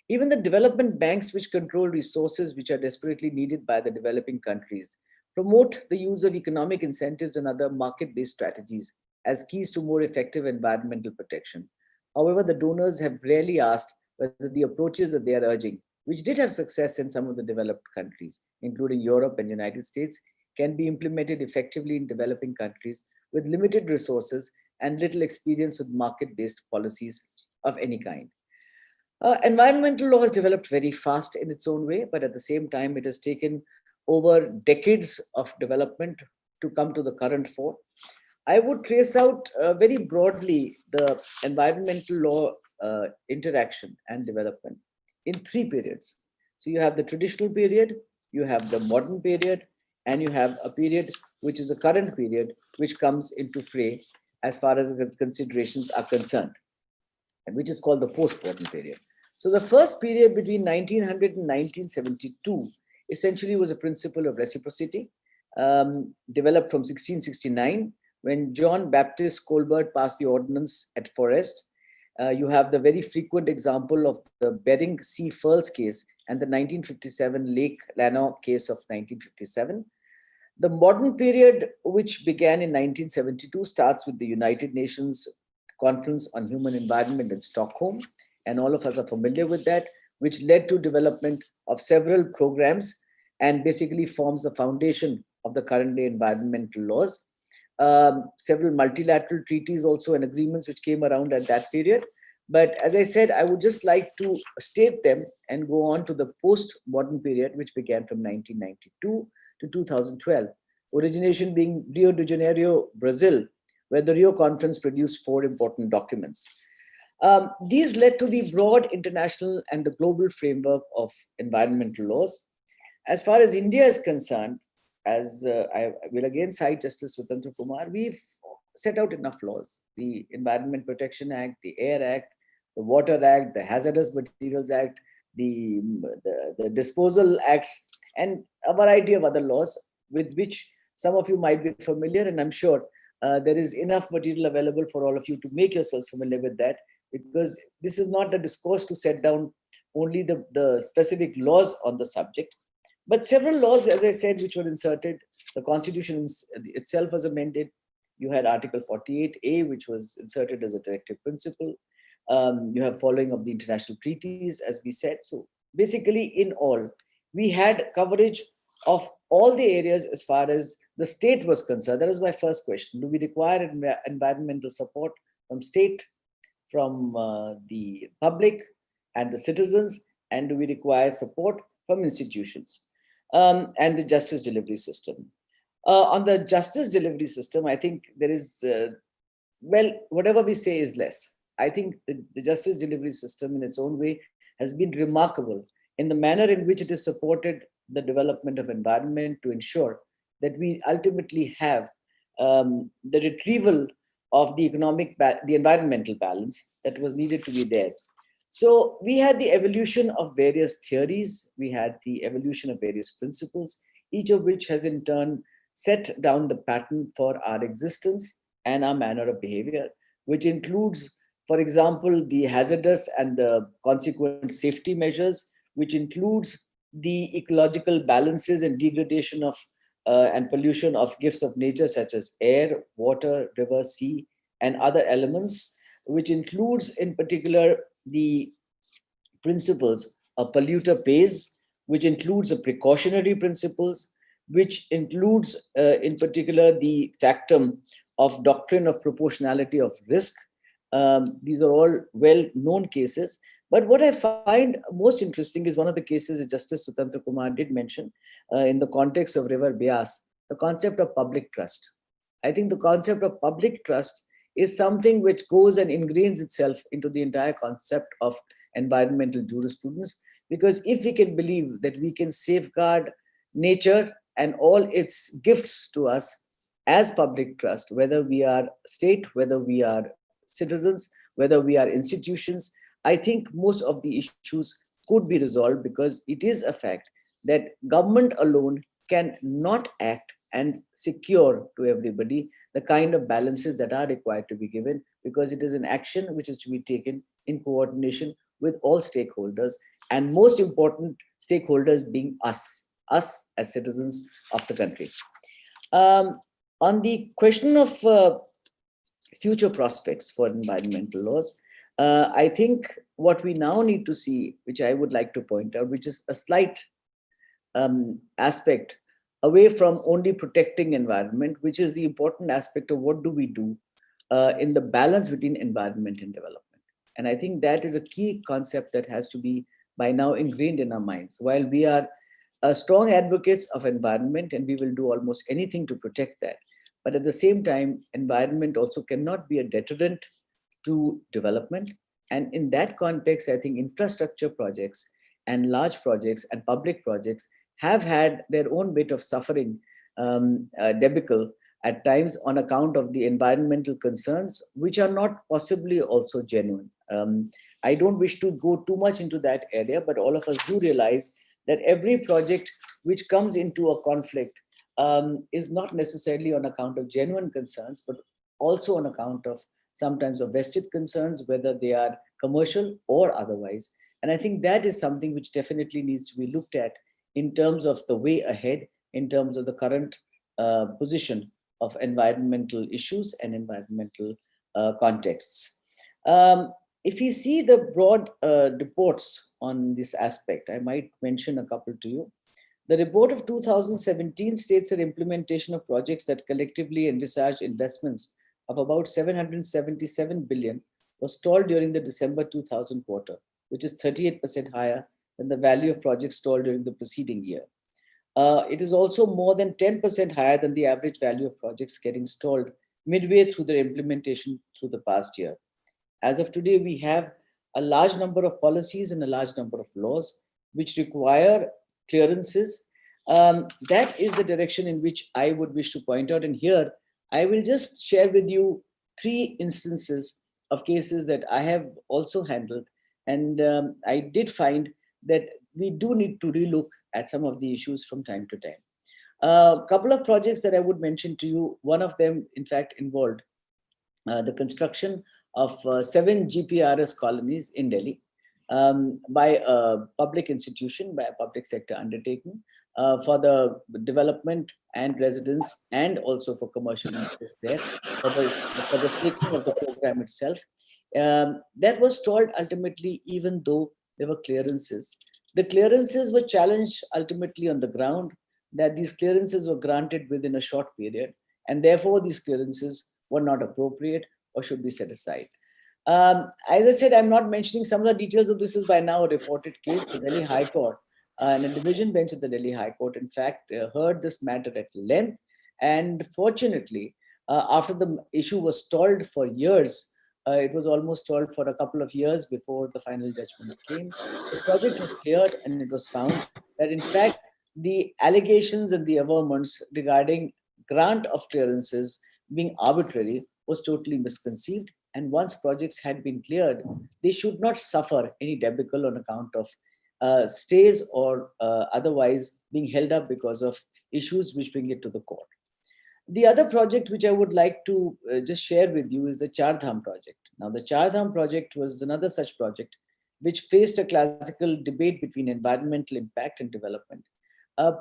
Even the development banks, which control resources which are desperately needed by the developing countries, promote the use of economic incentives and other market-based strategies as keys to more effective environmental protection. However, the donors have rarely asked whether the approaches that they are urging which did have success in some of the developed countries, including Europe and United States, can be implemented effectively in developing countries with limited resources and little experience with market-based policies of any kind. Environmental law has developed very fast in its own way, but at the same time, it has taken over decades of development to come to the current fore. I would trace out very broadly the environmental law interaction and development in 3 periods. So you have the traditional period, you have the modern period, and you have a period which is the current period, which comes into fray as far as the considerations are concerned, and which is called the post-modern period. So the first period between 1900 and 1972 essentially was a principle of reciprocity, developed from 1669, when John Baptist Colbert passed the ordinance at Forest. You have the very frequent example of the Bering Sea Pearls case and the 1957 Lake Lanao case of 1957. The modern period, which began in 1972, starts with the United Nations Conference on Human Environment in Stockholm, and all of us are familiar with that, which led to development of several programs and basically forms the foundation of the current day environmental laws. Several multilateral treaties also and agreements which came around at that period. But as I said, I would just like to state them and go on to the post-modern period, which began from 1992 to 2012. Origination being Rio de Janeiro, Brazil, where the Rio Conference produced 4 important documents. These led to the broad international and the global framework of environmental laws. As far as India is concerned, as I will again cite Justice Swatantra Kumar, we've set out enough laws: the Environment Protection Act, the Air Act, the Water Act, the Hazardous Materials Act, the Disposal Acts, and a variety of other laws with which some of you might be familiar. And I'm sure there is enough material available for all of you to make yourselves familiar with that, because this is not a discourse to set down only the specific laws on the subject, but several laws, as I said, which were inserted. The Constitution itself was amended. You had Article 48A, which was inserted as a directive principle. You have following of the international treaties, as we said. So basically, in all, we had coverage of all the areas as far as the state was concerned. That was my first question. Do we require environmental support from state, from the public and the citizens? And do we require support from institutions? And the justice delivery system. On the justice delivery system, I think there is, well, whatever we say is less. I think the justice delivery system in its own way has been remarkable in the manner in which it has supported the development of environment to ensure that we ultimately have the retrieval of the environmental balance that was needed to be there. So we had the evolution of various theories, we had the evolution of various principles, each of which has in turn set down the pattern for our existence and our manner of behavior, which includes, for example, the hazardous and the consequent safety measures, which includes the ecological balances and degradation of and pollution of gifts of nature, such as air, water, river, sea, and other elements, which includes in particular the principles of polluter pays, which includes the precautionary principles, which includes in particular the factum of doctrine of proportionality of risk. These are all well-known cases. But what I find most interesting is one of the cases that Justice Swatantra Kumar did mention in the context of River Beas, the concept of public trust. I think the concept of public trust is something which goes and ingrains itself into the entire concept of environmental jurisprudence, because if we can believe that we can safeguard nature and all its gifts to us as public trust, whether we are state, whether we are citizens, whether we are institutions, I think most of the issues could be resolved, because it is a fact that government alone can not act and secure to everybody the kind of balances that are required to be given, because it is an action which is to be taken in coordination with all stakeholders, and most important stakeholders being us as citizens of the country. On the question of future prospects for environmental laws, I think what we now need to see, which I would like to point out, which is a slight aspect away from only protecting environment, which is the important aspect of what do we do in the balance between environment and development. And I think that is a key concept that has to be by now ingrained in our minds. While we are strong advocates of environment and we will do almost anything to protect that, but at the same time, environment also cannot be a deterrent to development. And in that context, I think infrastructure projects and large projects and public projects have had their own bit of suffering debacle at times on account of the environmental concerns, which are not possibly also genuine. I don't wish to go too much into that area, but all of us do realize that every project which comes into a conflict is not necessarily on account of genuine concerns, but also on account of sometimes of vested concerns, whether they are commercial or otherwise. And I think that is something which definitely needs to be looked at in terms of the way ahead, in terms of the current position of environmental issues and environmental contexts. If you see the broad reports on this aspect, I might mention a couple to you. The report of 2017 states that implementation of projects that collectively envisage investments of about 777 billion was stalled during the December 2000 quarter, which is 38% higher than the value of projects stalled during the preceding year. It is also more than 10% higher than the average value of projects getting stalled midway through their implementation through the past year. As of today, we have a large number of policies and a large number of laws which require clearances. That is the direction in which I would wish to point out. And here, I will just share with you 3 instances of cases that I have also handled. And I did find that we do need to relook at some of the issues from time to time. A couple of projects that I would mention to you, one of them, in fact, involved the construction of 7 GPRS colonies in Delhi by a public institution, by a public sector undertaking for the development and residence and also for commercial interests there, for the taking of the program itself. That was stalled ultimately, even though there were clearances. The clearances were challenged ultimately on the ground that these clearances were granted within a short period, and therefore these clearances were not appropriate or should be set aside. As I said, I'm not mentioning some of the details of this is by now a reported case. The Delhi High Court and a division bench of the Delhi High Court, in fact, heard this matter at length. And fortunately, after the issue was stalled for years, it was almost stalled for a couple of years before the final judgment came. The project was cleared, and it was found that, in fact, the allegations and the averments regarding grant of clearances being arbitrary was totally misconceived. And once projects had been cleared, they should not suffer any debacle on account of stays or otherwise being held up because of issues which bring it to the court. The other project which I would like to just share with you is the Char Dham project. Now, the Char Dham project was another such project which faced a classical debate between environmental impact and development.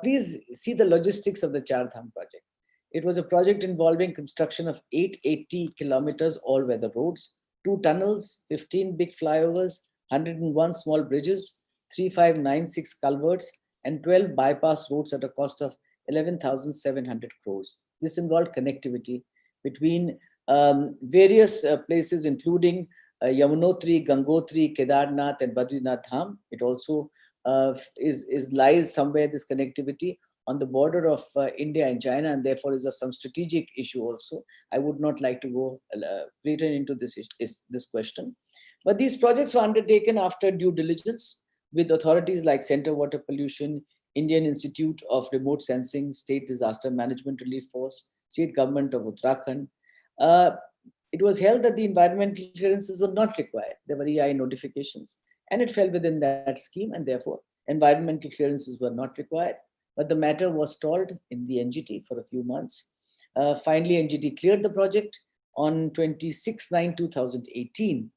Please see the logistics of the Char Dham project. It was a project involving construction of 880 kilometers all-weather roads, 2 tunnels, 15 big flyovers, 101 small bridges, 3596 culverts, and 12 bypass roads at a cost of 11,700 crores. This involved connectivity between various places, including Yamunotri, Gangotri, Kedarnath, and Badrinath Dham. It also lies somewhere, this connectivity, on the border of India and China, and therefore is of some strategic issue also. I would not like to go later into this question. But these projects were undertaken after due diligence with authorities like Center Water Pollution, Indian Institute of Remote Sensing, State Disaster Management Relief Force, State Government of Uttarakhand. It was held that the environmental clearances were not required. There were EI notifications, and it fell within that scheme, and therefore environmental clearances were not required. But the matter was stalled in the NGT for a few months. Finally, NGT cleared the project on 26/9/2018.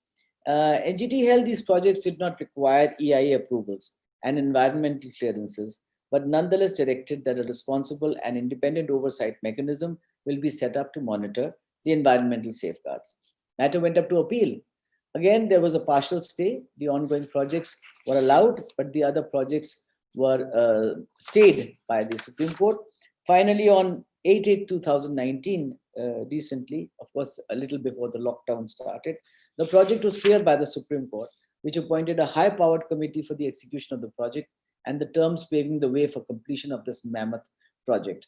NGT held these projects did not require EIA approvals and environmental clearances, but nonetheless directed that a responsible and independent oversight mechanism will be set up to monitor the environmental safeguards. Matter went up to appeal. Again, there was a partial stay. The ongoing projects were allowed, but the other projects were stayed by the Supreme Court. Finally, on 8/8/2019, recently, of course, a little before the lockdown started, the project was cleared by the Supreme Court, which appointed a high-powered committee for the execution of the project and the terms paving the way for completion of this mammoth project.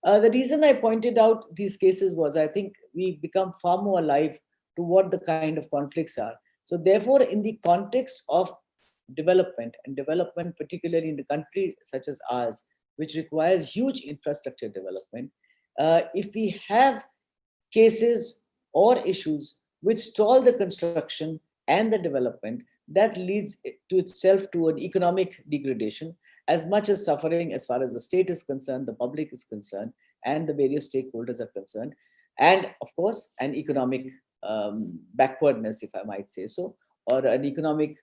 The reason I pointed out these cases was I think we become far more alive to what the kind of conflicts are. So therefore, in the context of development, and development particularly in a country such as ours, which requires huge infrastructure development, if we have cases or issues which stall the construction and the development, that leads to itself to an economic degradation as much as suffering as far as the state is concerned, the public is concerned, and the various stakeholders are concerned. And of course, an economic backwardness, if I might say so, or an economic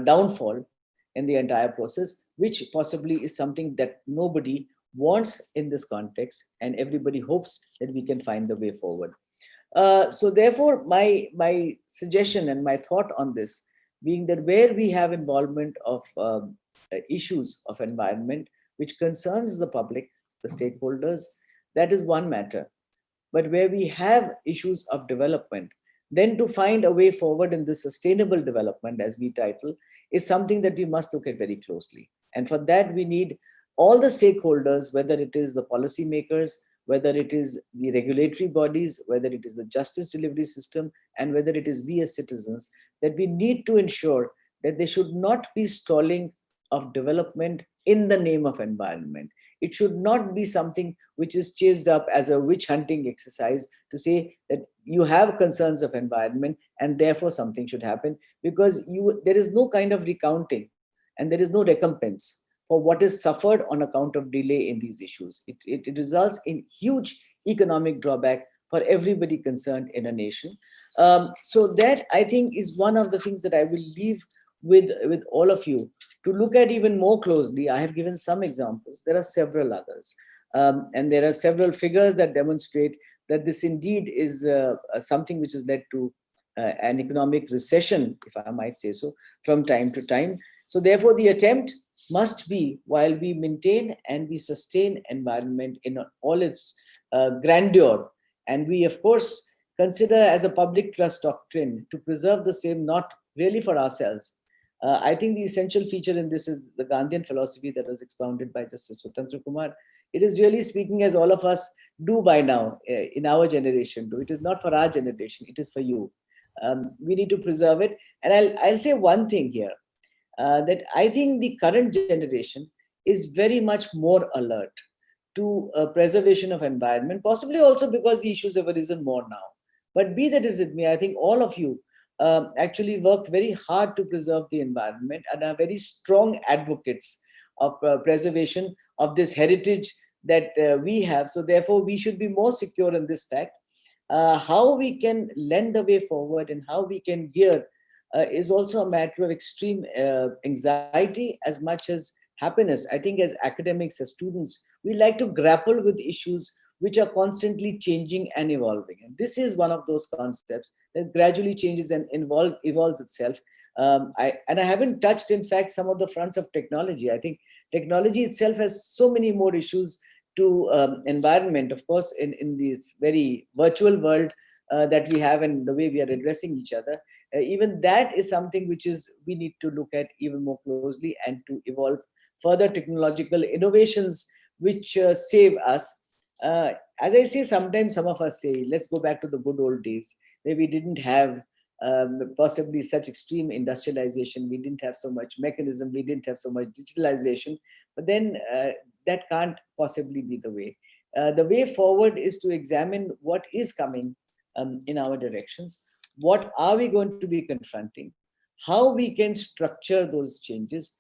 downfall in the entire process, which possibly is something that nobody wants in this context, and everybody hopes that we can find the way forward. So therefore, my suggestion and my thought on this being that where we have involvement of issues of environment, which concerns the public, the stakeholders, that is one matter. But where we have issues of development, then to find a way forward in this sustainable development, as we title, is something that we must look at very closely. And for that, we need all the stakeholders, whether it is the policymakers, whether it is the regulatory bodies, whether it is the justice delivery system, and whether it is we as citizens, that we need to ensure that there should not be stalling of development in the name of environment. It should not be something which is chased up as a witch hunting exercise to say that you have concerns of environment and therefore something should happen, because there is no kind of recounting and there is no recompense for what is suffered on account of delay in these issues. It results in huge economic drawback for everybody concerned in a nation. So that, I think, is one of the things that I will leave with all of you to look at even more closely. I have given some examples. There are several others. And there are several figures that demonstrate that this indeed is something which has led to an economic recession, if I might say so, from time to time. So therefore, the attempt must be, while we maintain and we sustain environment in all its grandeur, and we, of course, consider as a public trust doctrine to preserve the same, not really for ourselves. I think the essential feature in this is the Gandhian philosophy that was expounded by Justice Swatantra Kumar. It is really speaking as all of us do by now in our generation do. It is not for our generation, it is for you. We need to preserve it. And I'll say one thing here, that I think the current generation is very much more alert to preservation of environment, possibly also because the issues have arisen more now. But be that as it may, I think all of you actually work very hard to preserve the environment and are very strong advocates of preservation of this heritage that we have. So therefore, we should be more secure in this fact. How we can lend the way forward and how we can gear is also a matter of extreme anxiety as much as happiness. I think as academics, as students, we like to grapple with issues which are constantly changing and evolving. And this is one of those concepts that gradually changes and evolves itself. I haven't touched, in fact, some of the fronts of technology. I think technology itself has so many more issues to environment, of course, in this very virtual world that we have and the way we are addressing each other. Even that is something which we need to look at even more closely and to evolve further technological innovations which save us. As I say, sometimes some of us say, let's go back to the good old days where we didn't have possibly such extreme industrialization. We didn't have so much mechanism. We didn't have so much digitalization. But then that can't possibly be the way. The way forward is to examine what is coming in our directions. What are we going to be confronting? How we can structure those changes.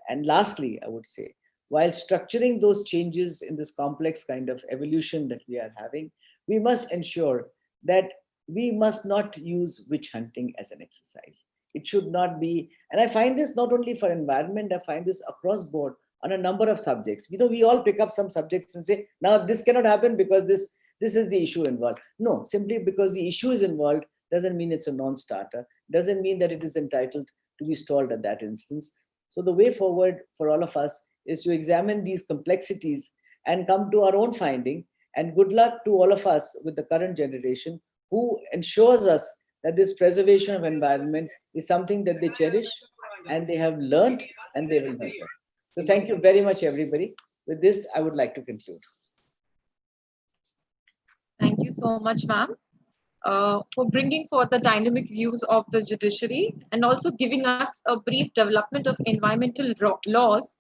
And lastly, I would say, while structuring those changes in this complex kind of evolution that we are having, we must ensure that we must not use witch hunting as an exercise. It should not be, and I find this not only for environment, I find this across board on a number of subjects. We all pick up some subjects and say, now this cannot happen because this is the issue involved. No, simply because the issue is involved, doesn't mean it's a non-starter, doesn't mean that it is entitled to be stalled at that instance. So the way forward for all of us is to examine these complexities and come to our own finding. And good luck to all of us with the current generation who ensures us that this preservation of environment is something that they cherish and they have learned and they will nurture. So thank you very much, everybody. With this, I would like to conclude. Thank you so much, ma'am, for bringing forth the dynamic views of the judiciary and also giving us a brief development of environmental laws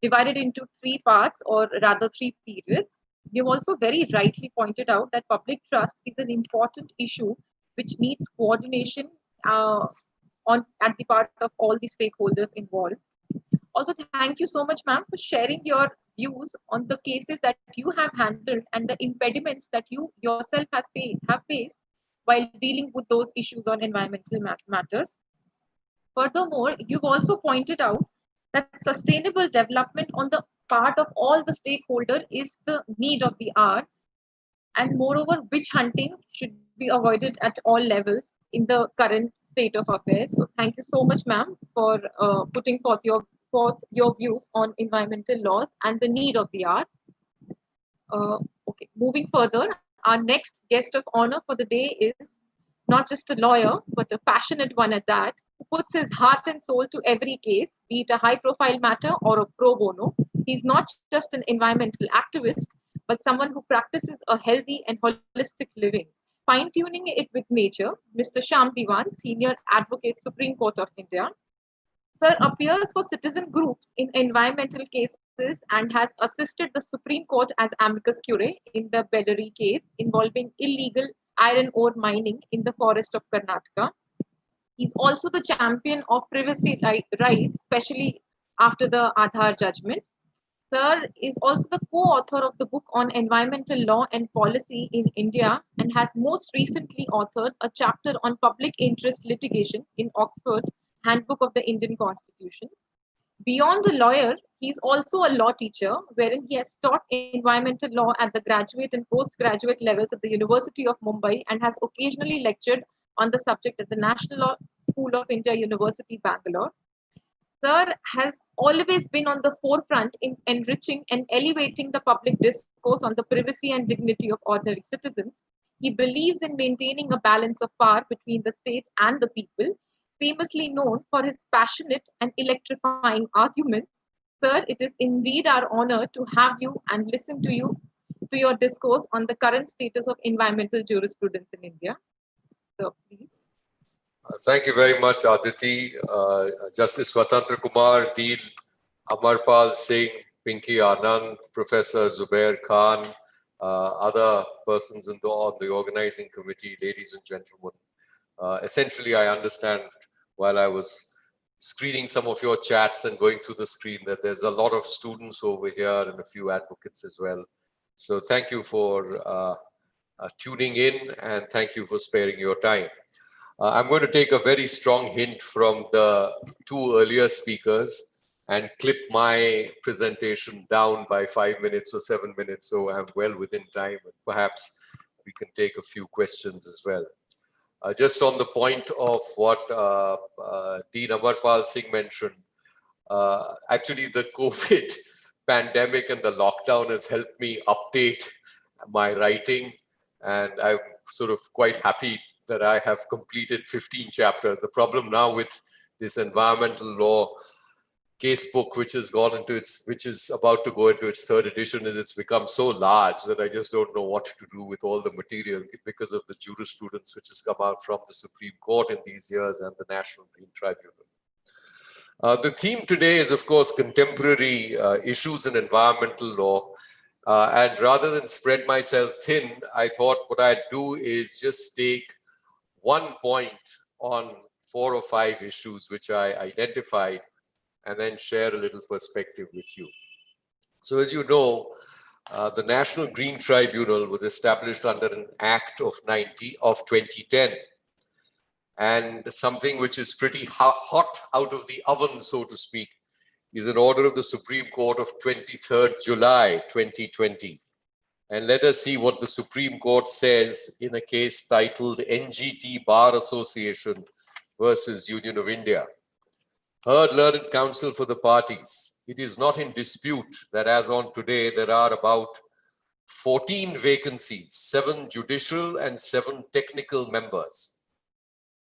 divided into three parts, or rather three periods. You've also very rightly pointed out that public trust is an important issue which needs coordination at the part of all the stakeholders involved. Also, thank you so much, ma'am, for sharing your views on the cases that you have handled and the impediments that you yourself have faced while dealing with those issues on environmental matters. Furthermore, you've also pointed out that sustainable development on the part of all the stakeholders is the need of the hour. And moreover, witch hunting should be avoided at all levels in the current state of affairs. So thank you so much, ma'am, for putting forth your views on environmental laws and the need of the hour. Okay, moving further, our next guest of honor for the day is not just a lawyer, but a passionate one at that, who puts his heart and soul to every case, be it a high-profile matter or a pro bono. He's not just an environmental activist, but someone who practices a healthy and holistic living, fine-tuning it with nature. Mr. Shyam Diwan, Senior Advocate, Supreme Court of India. Sir appears for citizen groups in environmental cases and has assisted the Supreme Court as amicus curiae in the Bellary case involving illegal iron ore mining in the forest of Karnataka. He's also the champion of privacy rights, especially after the Aadhaar judgment. Sir is also the co-author of the book on environmental law and policy in India and has most recently authored a chapter on public interest litigation in Oxford Handbook of the Indian Constitution. Beyond a lawyer, he's also a law teacher, wherein he has taught environmental law at the graduate and postgraduate levels at the University of Mumbai and has occasionally lectured on the subject at the National Law School of India, University, Bangalore. Sir has always been on the forefront in enriching and elevating the public discourse on the privacy and dignity of ordinary citizens. He believes in maintaining a balance of power between the state and the people, famously known for his passionate and electrifying arguments. Sir, it is indeed our honor to have you and listen to your discourse on the current status of environmental jurisprudence in India. So, please. Thank you very much, Aditi. Justice Swatantra Kumar, Dean Amarpal Singh, Pinky Anand, Professor Zubair Khan, other persons on the organizing committee, ladies and gentlemen. Essentially, I understand while I was screening some of your chats and going through the screen that there's a lot of students over here and a few advocates as well. So thank you for tuning in and thank you for sparing your time. I'm going to take a very strong hint from the two earlier speakers and clip my presentation down by 5 minutes or 7 minutes, so I'm well within time, and perhaps we can take a few questions as well. Just on the point of what Dean Amarpal Singh mentioned, actually the COVID pandemic and the lockdown has helped me update my writing, and I'm sort of quite happy that I have completed 15 chapters. The problem now with this environmental law casebook, which is about to go into its third edition, is it's become so large that I just don't know what to do with all the material because of the jurisprudence which has come out from the Supreme Court in these years and the National Green Tribunal. The theme today is, of course, contemporary issues in environmental law. And rather than spread myself thin, I thought what I'd do is just take one point on 4 or 5 issues which I identified and then share a little perspective with you. So as you know, the National Green Tribunal was established under an Act of 2010. And something which is pretty hot out of the oven, so to speak, is an order of the Supreme Court of 23rd July 2020. And let us see what the Supreme Court says in a case titled NGT Bar Association versus Union of India. Heard learned counsel for the parties. It is not in dispute that as on today, there are about 14 vacancies, 7 judicial and 7 technical members.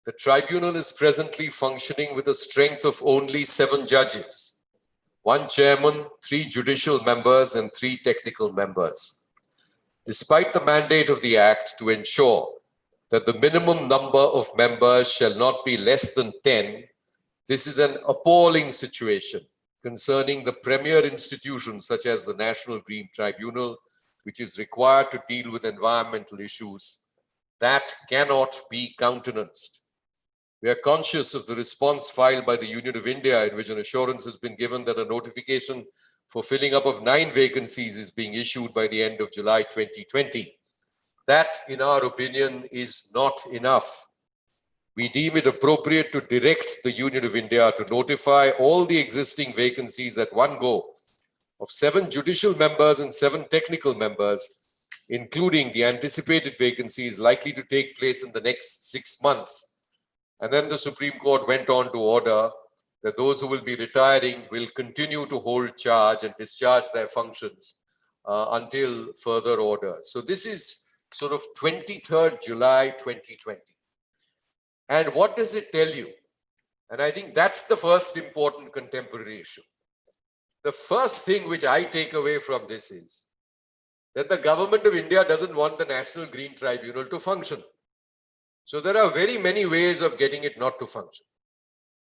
The tribunal is presently functioning with a strength of only 7 judges, 1 chairman, 3 judicial members, and 3 technical members. Despite the mandate of the Act to ensure that the minimum number of members shall not be less than 10, this is an appalling situation concerning the premier institutions such as the National Green Tribunal, which is required to deal with environmental issues. That cannot be countenanced. We are conscious of the response filed by the Union of India, in which an assurance has been given that a notification for filling up of 9 vacancies is being issued by the end of July 2020. That, in our opinion, is not enough. We deem it appropriate to direct the Union of India to notify all the existing vacancies at one go of 7 judicial members and 7 technical members, including the anticipated vacancies likely to take place in the next 6 months. And then the Supreme Court went on to order that those who will be retiring will continue to hold charge and discharge their functions until further order. So this is sort of 23rd July 2020. And what does it tell you? And I think that's the first important contemporary issue. The first thing which I take away from this is that the government of India doesn't want the National Green Tribunal to function. So there are very many ways of getting it not to function.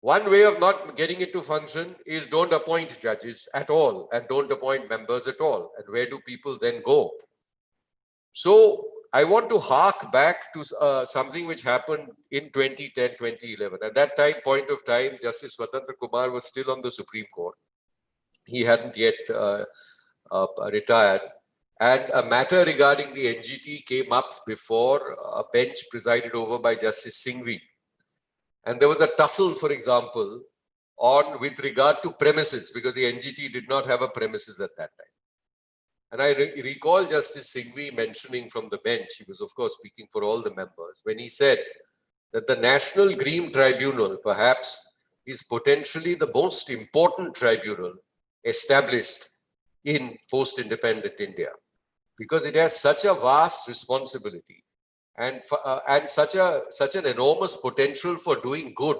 One way of not getting it to function is don't appoint judges at all and don't appoint members at all. And where do people then go? So I want to hark back to something which happened in 2010, 2011. At that point of time, Justice Swatantra Kumar was still on the Supreme Court. He hadn't yet retired. And a matter regarding the NGT came up before a bench presided over by Justice Singhvi. And there was a tussle, for example, with regard to premises, because the NGT did not have a premises at that time. And I recall Justice Singhvi mentioning from the bench, he was of course speaking for all the members, when he said that the National Green Tribunal perhaps is potentially the most important tribunal established in post-independent India, because it has such a vast responsibility and such an enormous potential for doing good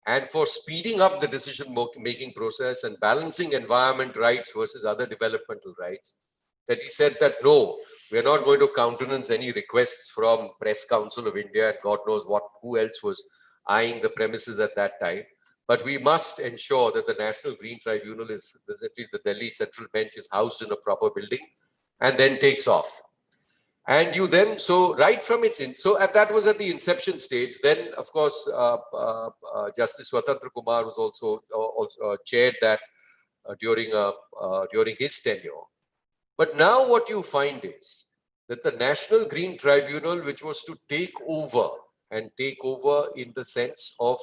and for speeding up the decision-making process and balancing environment rights versus other developmental rights, that he said that no, we are not going to countenance any requests from Press Council of India and God knows who else was eyeing the premises at that time. But we must ensure that the National Green Tribunal at least the Delhi Central Bench is housed in a proper building and then takes off. And you then, so right from that was at the inception stage. Then, of course, Justice Swatantra Kumar was also chaired that during his tenure. But now what you find is that the National Green Tribunal, which was to take over in the sense of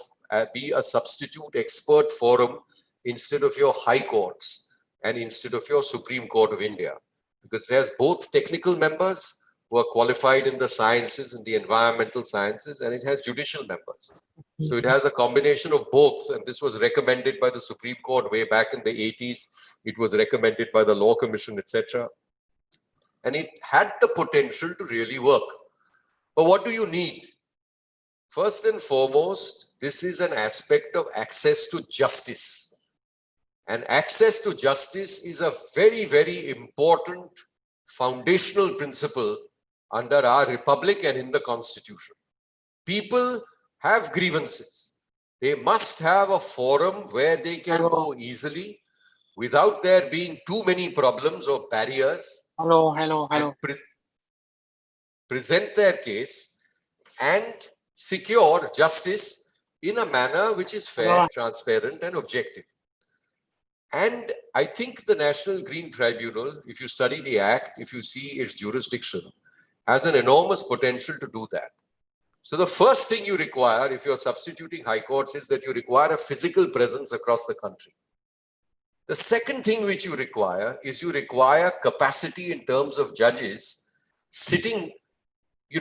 be a substitute expert forum instead of your high courts and instead of your Supreme Court of India, because it has both technical members who are qualified in the sciences and the environmental sciences, and it has judicial members. So it has a combination of both, and this was recommended by the Supreme Court way back in the 80s. It was recommended by the Law Commission, etc. And it had the potential to really work. But what do you need? First and foremost, this is an aspect of access to justice. And access to justice is a very, very important foundational principle under our republic and in the Constitution. People have grievances. They must have a forum where they can go easily without there being too many problems or barriers. And present their case and secure justice in a manner which is fair, transparent, and objective. And I think the National Green Tribunal, if you study the Act, if you see its jurisdiction, has an enormous potential to do that. So the first thing you require, if you're substituting high courts, is that you require a physical presence across the country. The second thing which you require is you require capacity in terms of judges sitting,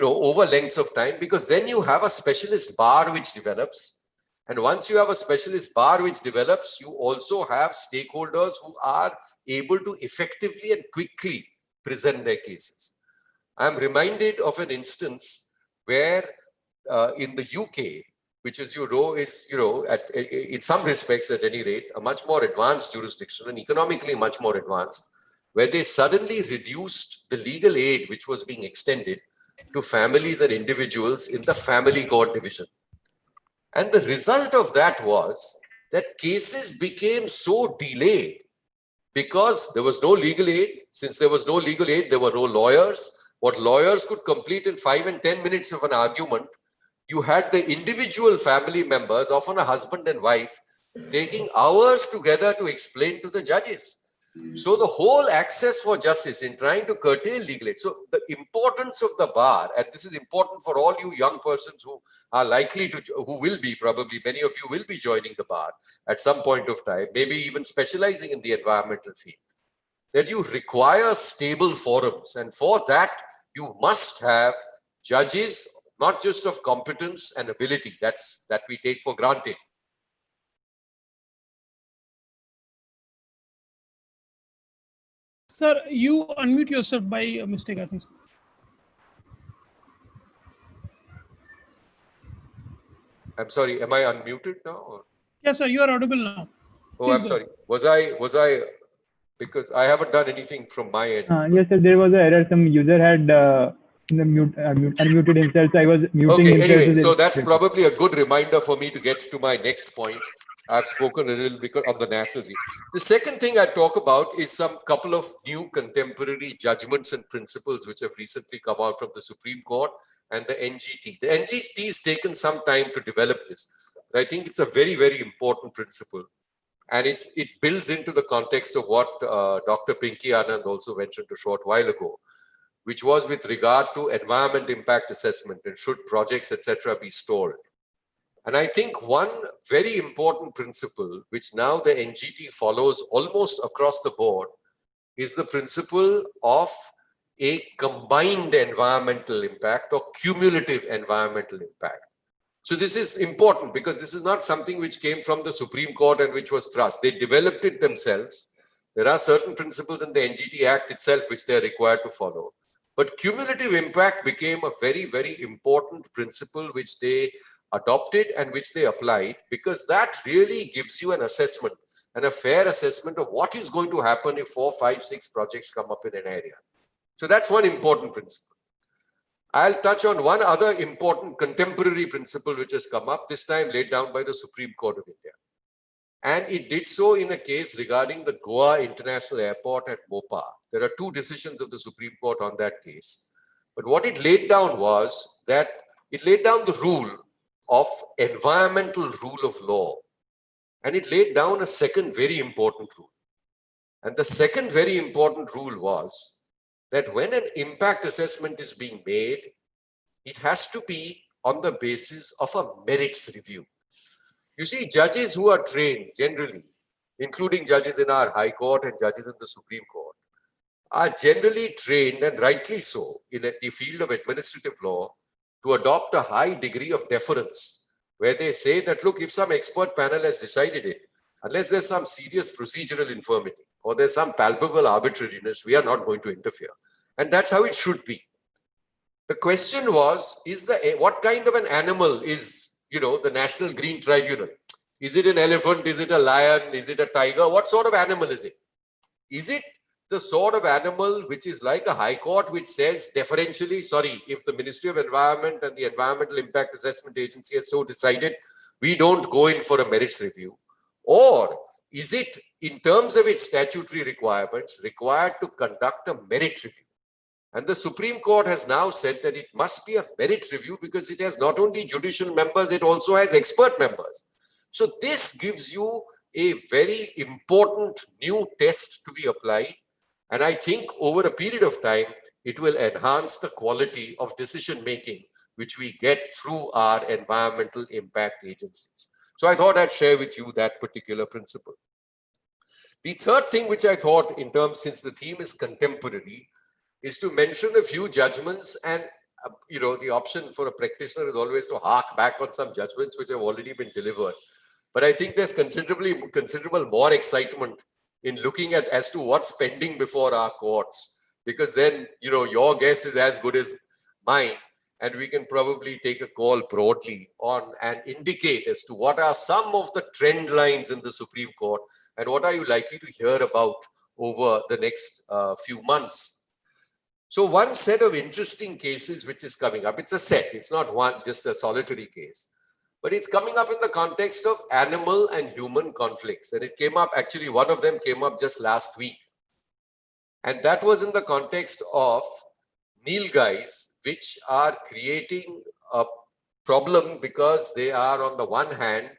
over lengths of time, because then you have a specialist bar which develops. And once you have a specialist bar which develops, you also have stakeholders who are able to effectively and quickly present their cases. I'm reminded of an instance where in the UK, which as you know is, in some respects at any rate, a much more advanced jurisdiction and economically much more advanced, where they suddenly reduced the legal aid which was being extended to families and individuals in the family court division. And the result of that was that cases became so delayed because there was no legal aid. Since there was no legal aid, there were no lawyers. What lawyers could complete in 5 and 10 minutes of an argument, you had the individual family members, often a husband and wife, taking hours together to explain to the judges. So the whole access for justice in trying to curtail legal aid. So the importance of the bar, and this is important for all you young persons who are likely to, who will be probably, many of you will be joining the bar at some point of time, maybe even specializing in the environmental field, that you require stable forums. And for that, you must have judges, not just of competence and ability, that we take for granted. Sir, you unmute yourself by mistake, I think. I'm sorry, am I unmuted now? Or? Yes, sir, you are audible now. Oh, Please I'm go. sorry. Was I, because I haven't done anything from my end. Yes, sir, there was an error. Some user had unmuted himself. So I was muting Okay, himself. anyway, so that's probably a good reminder for me to get to my next point. I've spoken a little bit on the national league. The second thing I talk about is some couple of new contemporary judgments and principles which have recently come out from the Supreme Court and the NGT. The NGT has taken some time to develop this, but I think it's a very, very important principle. And it builds into the context of what Dr. Pinky Anand also mentioned a short while ago, which was with regard to environment impact assessment and should projects, etc., be stalled. And I think one very important principle, which now the NGT follows almost across the board, is the principle of a combined environmental impact or cumulative environmental impact. So this is important because this is not something which came from the Supreme Court and which was thrust. They developed it themselves. There are certain principles in the NGT Act itself which they are required to follow. But cumulative impact became a very, very important principle which they adopted and which they applied, because that really gives you an assessment and a fair assessment of what is going to happen if 4, 5, 6 projects come up in an area. So that's one important principle. I'll touch on one other important contemporary principle which has come up, this time laid down by the Supreme Court of India. And it did so in a case regarding the Goa International Airport at Mopa. There are 2 decisions of the Supreme Court on that case. But what it laid down was that it laid down the rule of environmental rule of law. And it laid down a second very important rule. And the second very important rule was that when an impact assessment is being made, it has to be on the basis of a merits review. You see, judges who are trained generally, including judges in our High Court and judges in the Supreme Court, are generally trained, and rightly so, in the field of administrative law to adopt a high degree of deference, where they say that, look, if some expert panel has decided it, unless there's some serious procedural infirmity or there's some palpable arbitrariness, we are not going to interfere. And that's how it should be. The question was, what kind of an animal is, the National Green Tribunal? Is it an elephant? Is it a lion? Is it a tiger? What sort of animal is it? Is it the sort of animal which is like a high court which says deferentially, sorry, if the Ministry of Environment and the Environmental Impact Assessment Agency has so decided, we don't go in for a merits review? Or is it, in terms of its statutory requirements, required to conduct a merit review? And the Supreme Court has now said that it must be a merit review because it has not only judicial members, it also has expert members. So this gives you a very important new test to be applied. And I think over a period of time, it will enhance the quality of decision-making which we get through our environmental impact agencies. So I thought I'd share with you that particular principle. The third thing which I thought in terms, since the theme is contemporary, is to mention a few judgments. And the option for a practitioner is always to hark back on some judgments which have already been delivered. But I think there's considerable more excitement in looking at as to what's pending before our courts, because then, your guess is as good as mine, and we can probably take a call broadly on and indicate as to what are some of the trend lines in the Supreme Court and what are you likely to hear about over the next few months. So one set of interesting cases which is coming up, it's a set, it's not one, just a solitary case, but it's coming up in the context of animal and human conflicts. And it came up, actually, one of them came up just last week. And that was in the context of nilgais, which are creating a problem because they are, on the one hand,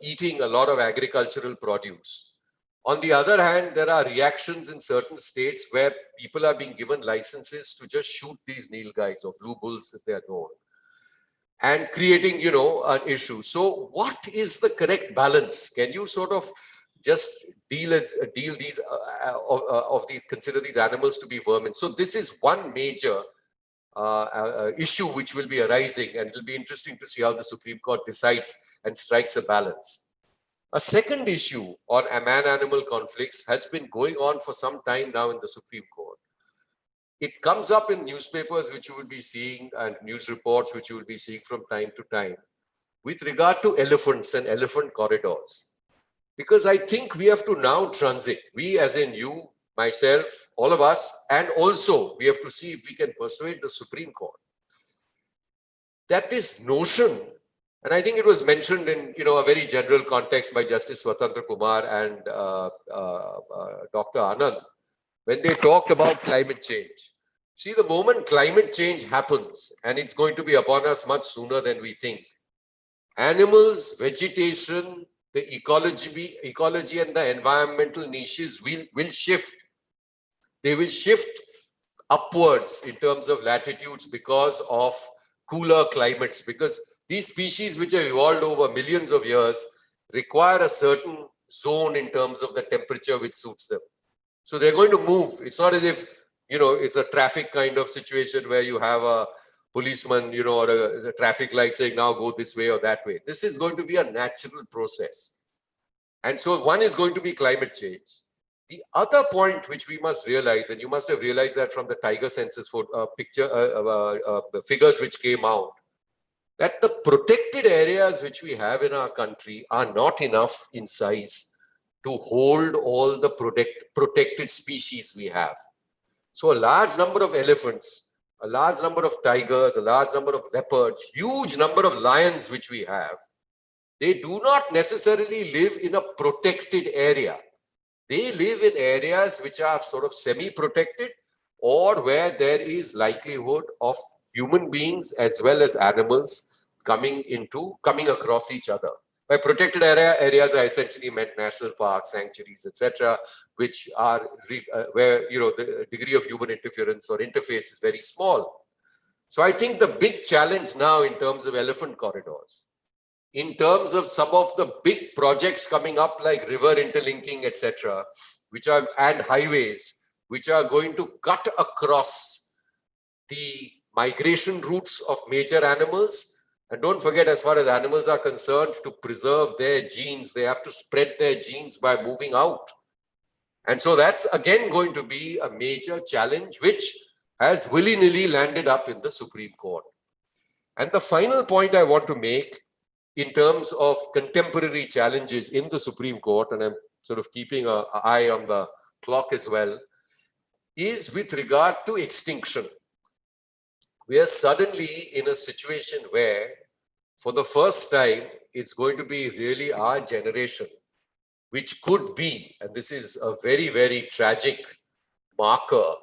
eating a lot of agricultural produce. On the other hand, there are reactions in certain states where people are being given licenses to just shoot these nilgais, or blue bulls as they are known, and creating, an issue. So what is the correct balance? Can you sort of just consider these animals to be vermin? So this is one major issue which will be arising, and it will be interesting to see how the Supreme Court decides and strikes a balance. A second issue on man-animal conflicts has been going on for some time now in the Supreme Court. It comes up in newspapers which you will be seeing, and news reports which you will be seeing from time to time, with regard to elephants and elephant corridors. Because I think we have to now transit, we as in you, myself, all of us, and also we have to see if we can persuade the Supreme Court that this notion, and I think it was mentioned in a very general context by Justice Swatantra Kumar and Dr. Anand, when they talked about climate change. See, the moment climate change happens, and it's going to be upon us much sooner than we think, animals, vegetation, the ecology and the environmental niches will shift. They will shift upwards in terms of latitudes because of cooler climates, because these species which have evolved over millions of years require a certain zone in terms of the temperature which suits them. So they're going to move. It's not as if, it's a traffic kind of situation where you have a policeman, or a traffic light saying, now go this way or that way. This is going to be a natural process. And so one is going to be climate change. The other point which we must realize, and you must have realized that from the tiger census for the figures which came out, that the protected areas which we have in our country are not enough in size to hold all the protected species we have. So a large number of elephants, a large number of tigers, a large number of leopards, huge number of lions which we have, they do not necessarily live in a protected area. They live in areas which are sort of semi-protected, or where there is likelihood of human beings as well as animals coming across each other. By protected areas, I essentially meant national parks, sanctuaries, etc., which are where the degree of human interference or interface is very small. So I think the big challenge now in terms of elephant corridors, in terms of some of the big projects coming up like river interlinking, etc., and highways, which are going to cut across the migration routes of major animals. And don't forget, as far as animals are concerned, to preserve their genes, they have to spread their genes by moving out. And so that's again going to be a major challenge, which has willy-nilly landed up in the Supreme Court. And the final point I want to make in terms of contemporary challenges in the Supreme Court, and I'm sort of keeping an eye on the clock as well, is with regard to extinction. We are suddenly in a situation where, for the first time, it's going to be really our generation, which could be, and this is a very, very tragic marker,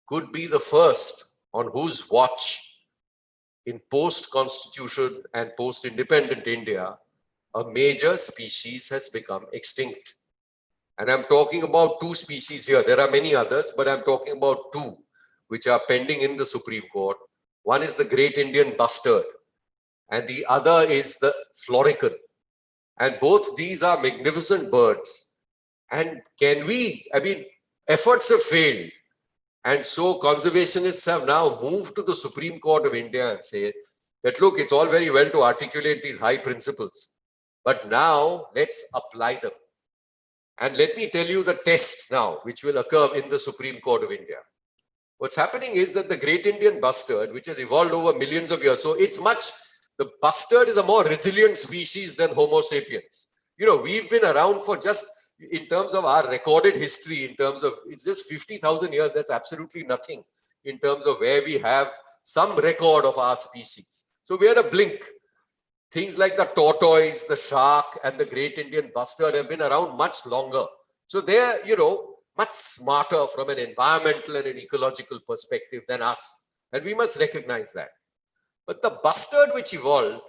could be the first on whose watch in post-constitution and post-independent India, a major species has become extinct. And I'm talking about two species here. There are many others, but I'm talking about two which are pending in the Supreme Court. One is the Great Indian Bustard, and the other is the Florican. And both these are magnificent birds. And can we, I mean, efforts have failed. And so conservationists have now moved to the Supreme Court of India and say that, look, it's all very well to articulate these high principles, but now let's apply them. And let me tell you the tests now, which will occur in the Supreme Court of India. What's happening is that the great Indian bustard, which has evolved over millions of years, so the bustard is a more resilient species than Homo sapiens. We've been around for just, in terms of our recorded history, in terms of, it's just 50,000 years, that's absolutely nothing in terms of where we have some record of our species. So we are a blink. Things like the tortoise, the shark, and the great Indian bustard have been around much longer. So they're, much smarter from an environmental and an ecological perspective than us. And we must recognize that. But the bustard which evolved,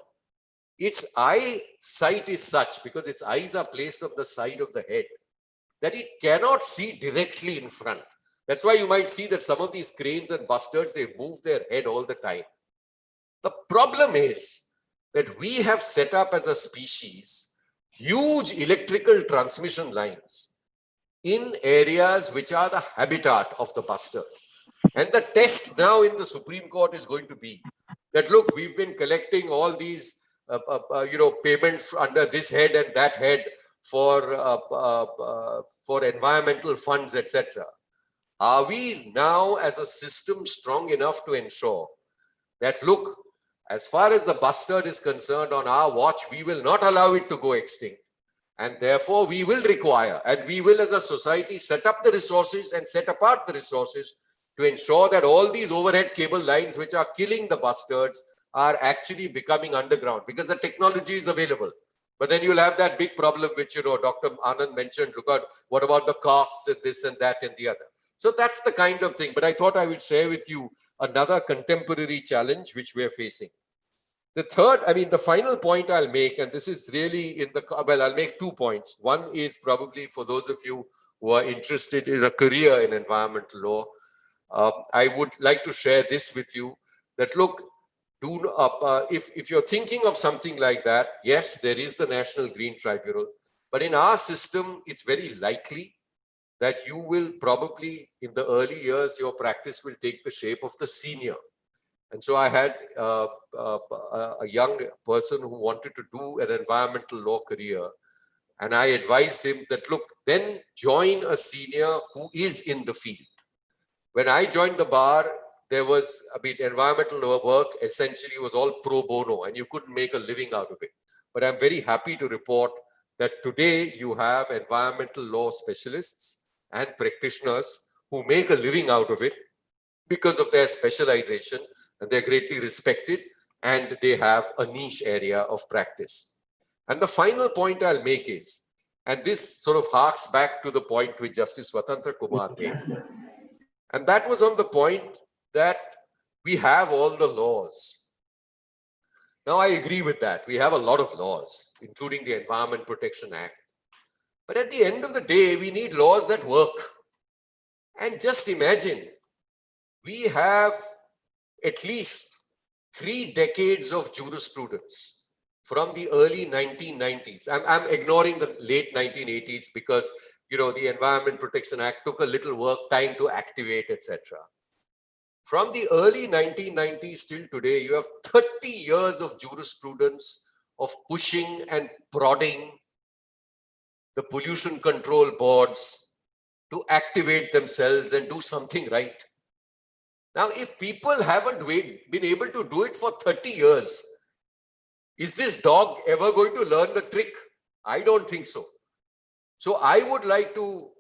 its eyesight is such, because its eyes are placed on the side of the head, that it cannot see directly in front. That's why you might see that some of these cranes and bustards, they move their head all the time. The problem is that we have set up as a species huge electrical transmission lines in areas which are the habitat of the bustard. And the test now in the Supreme Court is going to be that, look, we've been collecting all these payments under this head and that head for environmental funds, etc. Are we now as a system strong enough to ensure that, look, as far as the bustard is concerned, on our watch, we will not allow it to go extinct. And therefore, we will require, and we will as a society set up the resources and set apart the resources to ensure that all these overhead cable lines which are killing the bustards are actually becoming underground, because the technology is available. But then you'll have that big problem which, Dr. Anand mentioned, what about the costs and this and that and the other. So that's the kind of thing. But I thought I would share with you another contemporary challenge which we're facing. The third, the final point I'll make, and this is really I'll make 2 points. One is probably for those of you who are interested in a career in environmental law. I would like to share this with you, that look, if you're thinking of something like that, yes, there is the National Green Tribunal, but in our system, it's very likely that you will probably, in the early years, your practice will take the shape of the senior. And so I had a young person who wanted to do an environmental law career. And I advised him that, look, then join a senior who is in the field. When I joined the bar, there was, environmental law work essentially was all pro bono and you couldn't make a living out of it. But I'm very happy to report that today you have environmental law specialists and practitioners who make a living out of it because of their specialization, and they're greatly respected and they have a niche area of practice. And the final point I'll make is, and this sort of harks back to the point which Justice Swatantra Kumar made, and that was on the point that we have all the laws. Now, I agree with that. We have a lot of laws, including the Environment Protection Act. But at the end of the day, we need laws that work. And just imagine, we have at least 3 decades of jurisprudence from the early 1990s. I'm ignoring the late 1980s because, the Environment Protection Act took a little time to activate, etc. From the early 1990s till today, you have 30 years of jurisprudence of pushing and prodding the pollution control boards to activate themselves and do something right. Now, if people haven't been able to do it for 30 years, is this dog ever going to learn the trick? I don't think so. So I would like to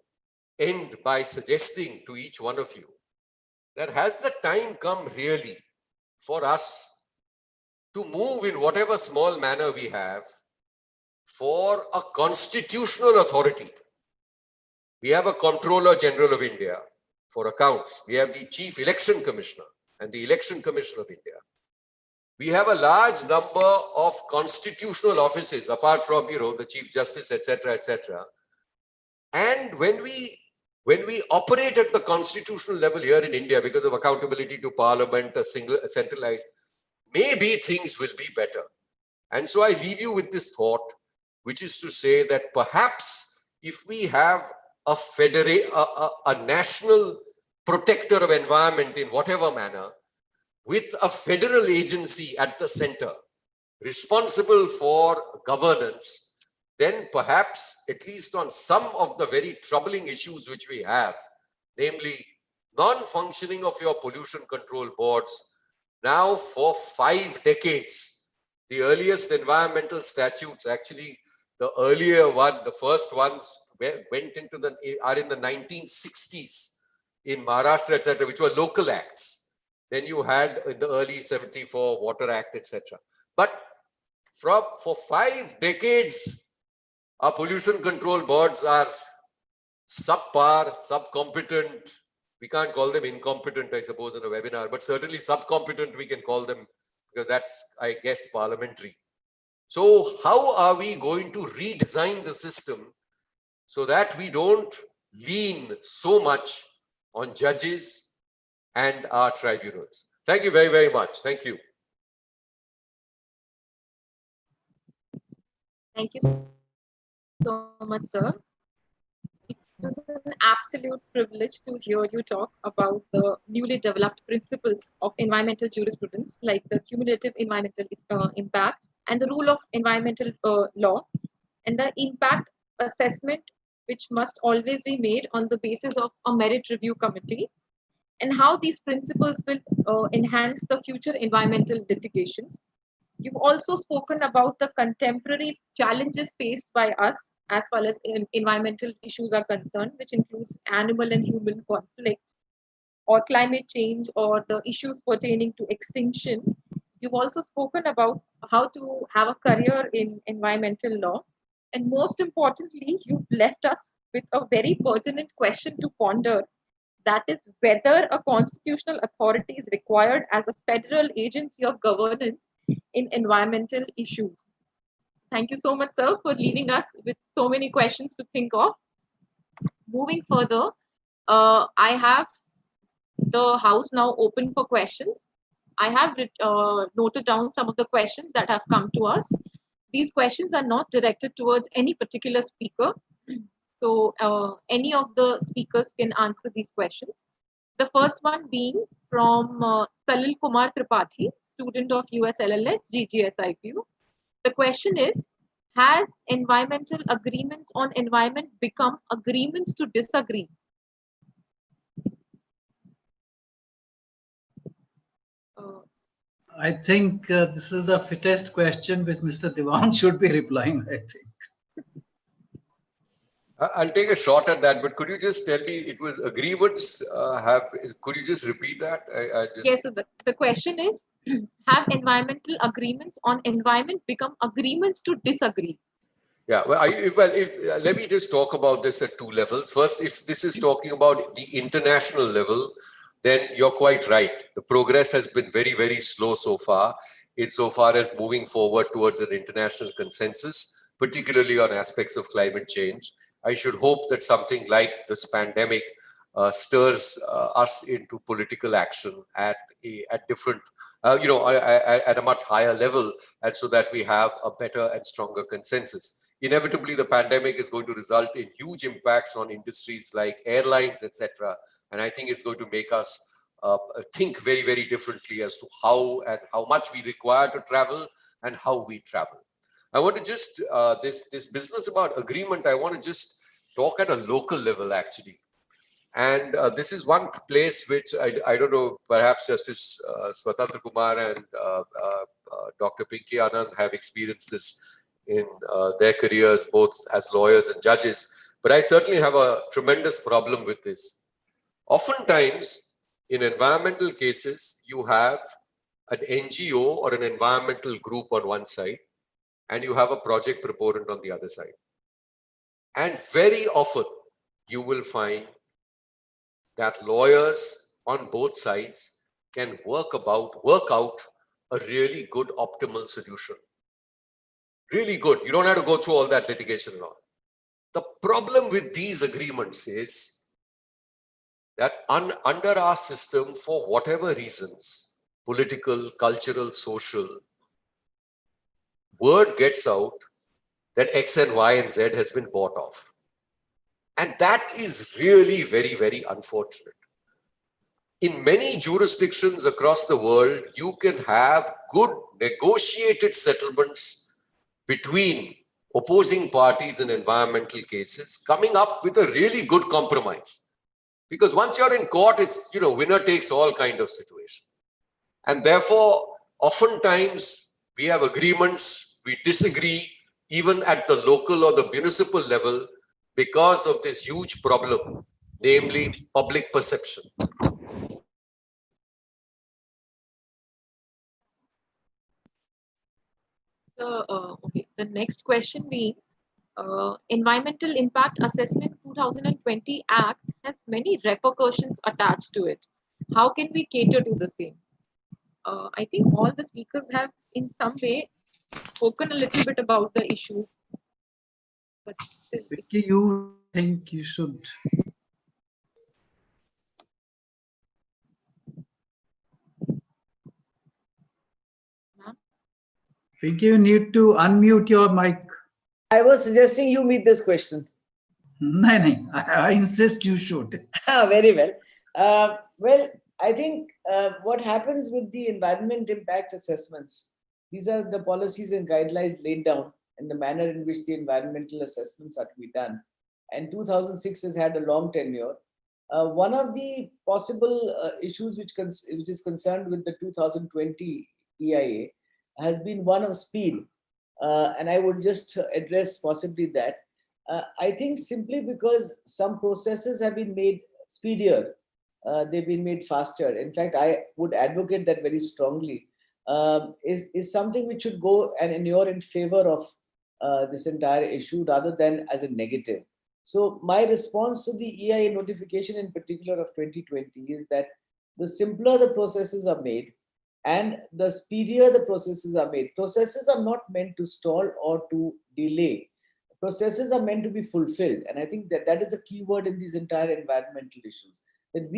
end by suggesting to each one of you that has the time come really for us to move in whatever small manner we have for a constitutional authority. We have a Comptroller General of India for accounts. We have the Chief Election Commissioner and the Election Commission of India. We have a large number of constitutional offices apart from, the Chief Justice, etc., etc. And when we operate at the constitutional level here in India, because of accountability to Parliament, a centralized, maybe things will be better. And so I leave you with this thought, which is to say that perhaps if we have a national protector of environment in whatever manner, with a federal agency at the center responsible for governance, then perhaps, at least on some of the very troubling issues which we have, namely non-functioning of your pollution control boards, now for 5 decades, the earliest environmental statutes, actually the earlier one, the first ones are in the 1960s in Maharashtra, etc., which were local acts. Then you had in the early 74 Water Act, etc. But for 5 decades, our pollution control boards are subpar, subcompetent. We can't call them incompetent, I suppose, in a webinar, but certainly subcompetent we can call them, because that's, I guess, parliamentary. So how are we going to redesign the system so that we don't lean so much on judges and our tribunals? Thank you very, very much. Thank you. Thank you so much, sir. It was an absolute privilege to hear you talk about the newly developed principles of environmental jurisprudence, like the cumulative environmental impact and the rule of environmental law, and the impact assessment, which must always be made on the basis of a merit review committee, and how these principles will enhance the future environmental litigations. You've also spoken about the contemporary challenges faced by us as far as environmental issues are concerned, which includes animal and human conflict, or climate change, or the issues pertaining to extinction. You've also spoken about how to have a career in environmental law. And most importantly, you've left us with a very pertinent question to ponder. That is whether a constitutional authority is required as a federal agency of governance in environmental issues. Thank you so much, sir, for leaving us with so many questions to think of. Moving further, I have the house now open for questions. I have noted down some of the questions that have come to us. These questions are not directed towards any particular speaker. So any of the speakers can answer these questions. The first one being from Salil Kumar Tripathi, student of USLLS GGSIPU. The question is, has environmental agreements on environment become agreements to disagree? I think this is the fittest question which Mr. Diwan should be replying, I think. I'll take a shot at that, but could you just tell me, it was agreements could you just repeat that? Yes, so the question is, have environmental agreements on environment become agreements to disagree? Yeah, well, let me just talk about this at 2 levels. First, if this is talking about the international level, then you're quite right. The progress has been very, very slow so far, insofar as moving forward towards an international consensus, particularly on aspects of climate change. I should hope that something like this pandemic stirs us into political action at different, at a much higher level, and so that we have a better and stronger consensus. Inevitably, the pandemic is going to result in huge impacts on industries like airlines, etc. And I think it's going to make us think very, very differently as to how and how much we require to travel and how we travel. I want to just, this business about agreement, I want to just talk at a local level, actually. And this is one place which I don't know, perhaps Justice Swatantra Kumar and Dr. Pinky Anand have experienced this in their careers, both as lawyers and judges. But I certainly have a tremendous problem with this. Oftentimes, in environmental cases, you have an NGO or an environmental group on one side, and you have a project proponent on the other side. And very often, you will find that lawyers on both sides can work out a really good optimal solution. Really good. You don't have to go through all that litigation law. The problem with these agreements is that under our system, for whatever reasons, political, cultural, social, word gets out that X and Y and Z has been bought off. And that is really very, very unfortunate. In many jurisdictions across the world, you can have good negotiated settlements between opposing parties in environmental cases, coming up with a really good compromise. Because once you're in court, it's, winner takes all kind of situation. And therefore, oftentimes we have agreements, we disagree even at the local or the municipal level because of this huge problem, namely public perception. Okay, the next question being, Environmental Impact Assessment 2020 Act has many repercussions attached to it. How can we cater to the same? I think all the speakers have in some way spoken a little bit about the issues. But still, Vicky, you think you should? ma'am? Vicky, you need to unmute your mic. I was suggesting you meet this question. No, I insist you should. Very well. Well, I think what happens with the environment impact assessments, these are the policies and guidelines laid down and the manner in which the environmental assessments are to be done. And 2006 has had a long tenure. One of the possible issues which is concerned with the 2020 EIA has been one of speed. And I would just address possibly that. I think simply because some processes have been made speedier, they've been made faster. In fact, I would advocate that very strongly, is something which should go and inure in favor of this entire issue rather than as a negative. So my response to the EIA notification in particular of 2020 is that the simpler the processes are made and the speedier the processes are made. Processes are not meant to stall or to delay. Processes are meant to be fulfilled. And I think that is a key word in these entire environmental issues. That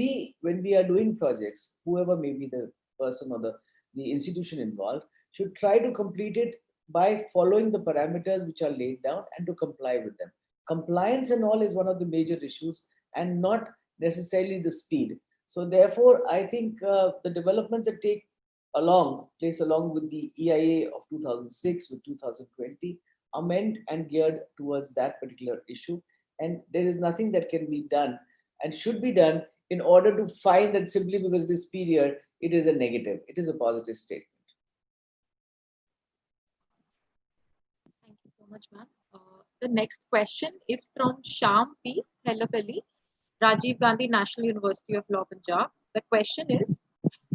when we are doing projects, whoever may be the person or the institution involved, should try to complete it by following the parameters which are laid down and to comply with them. Compliance and all is one of the major issues and not necessarily the speed. So therefore, I think the developments that take place along with the EIA of 2006 with 2020 are meant and geared towards that particular issue. And there is nothing that can be done and should be done in order to find that simply because it is superior, it is a negative. It is a positive statement. Thank you so much, ma'am. The next question is from Sham P. Thelapalli, Rajiv Gandhi National University of Law, Punjab. The question is,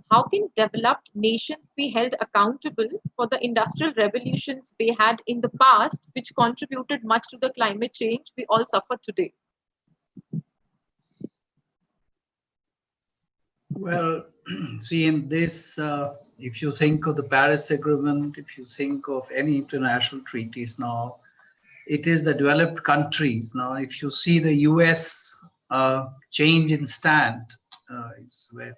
how can developed nations be held accountable for the industrial revolutions they had in the past, which contributed much to the climate change we all suffer today? Well, see, in this, if you think of the Paris Agreement, if you think of any international treaties now, it is the developed countries. Now, if you see the US change in stand, we're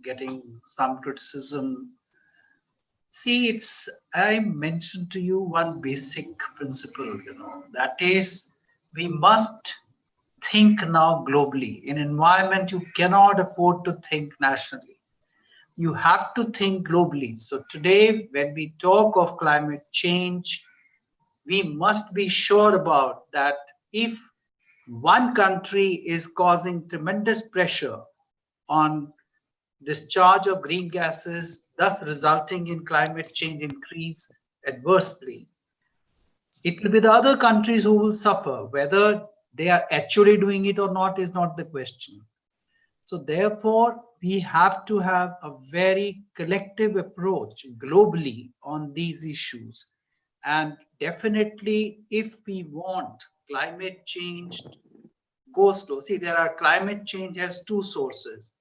getting some criticism. See, I mentioned to you one basic principle, that is, we must think now globally. In environment, you cannot afford to think nationally. You have to think globally. So today, when we talk of climate change, we must be sure about that if one country is causing tremendous pressure on discharge of green gases, thus resulting in climate change increase adversely, it will be the other countries who will suffer. Whether they are actually doing it or not is not the question. So therefore, we have to have a very collective approach globally on these issues. And definitely, if we want climate change to go slow, see, climate change has two sources.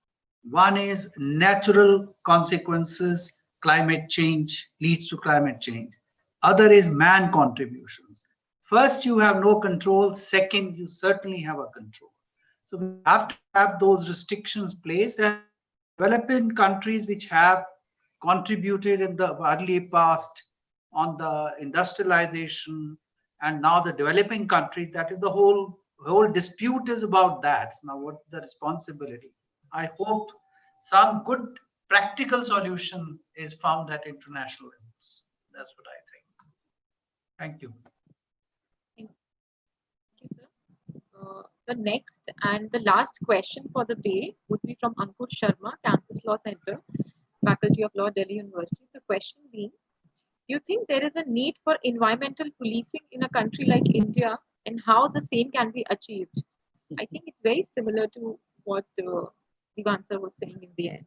One is natural consequences. Climate change leads to climate change. Other is man contributions. First, you have no control. Second, you certainly have a control. So we have to have those restrictions placed, and developing countries which have contributed in the early past on the industrialization, and now the developing countries, that is the whole whole dispute is about that. Now, what's the responsibility? I hope some good practical solution is found at international levels. That's what I think. Thank you. Thank you, sir. The next and the last question for the day would be from Ankur Sharma, Campus Law Center, Faculty of Law, Delhi University. The question being, do you think there is a need for environmental policing in a country like India, and how the same can be achieved? I think it's very similar to what Divan sir was saying in the end.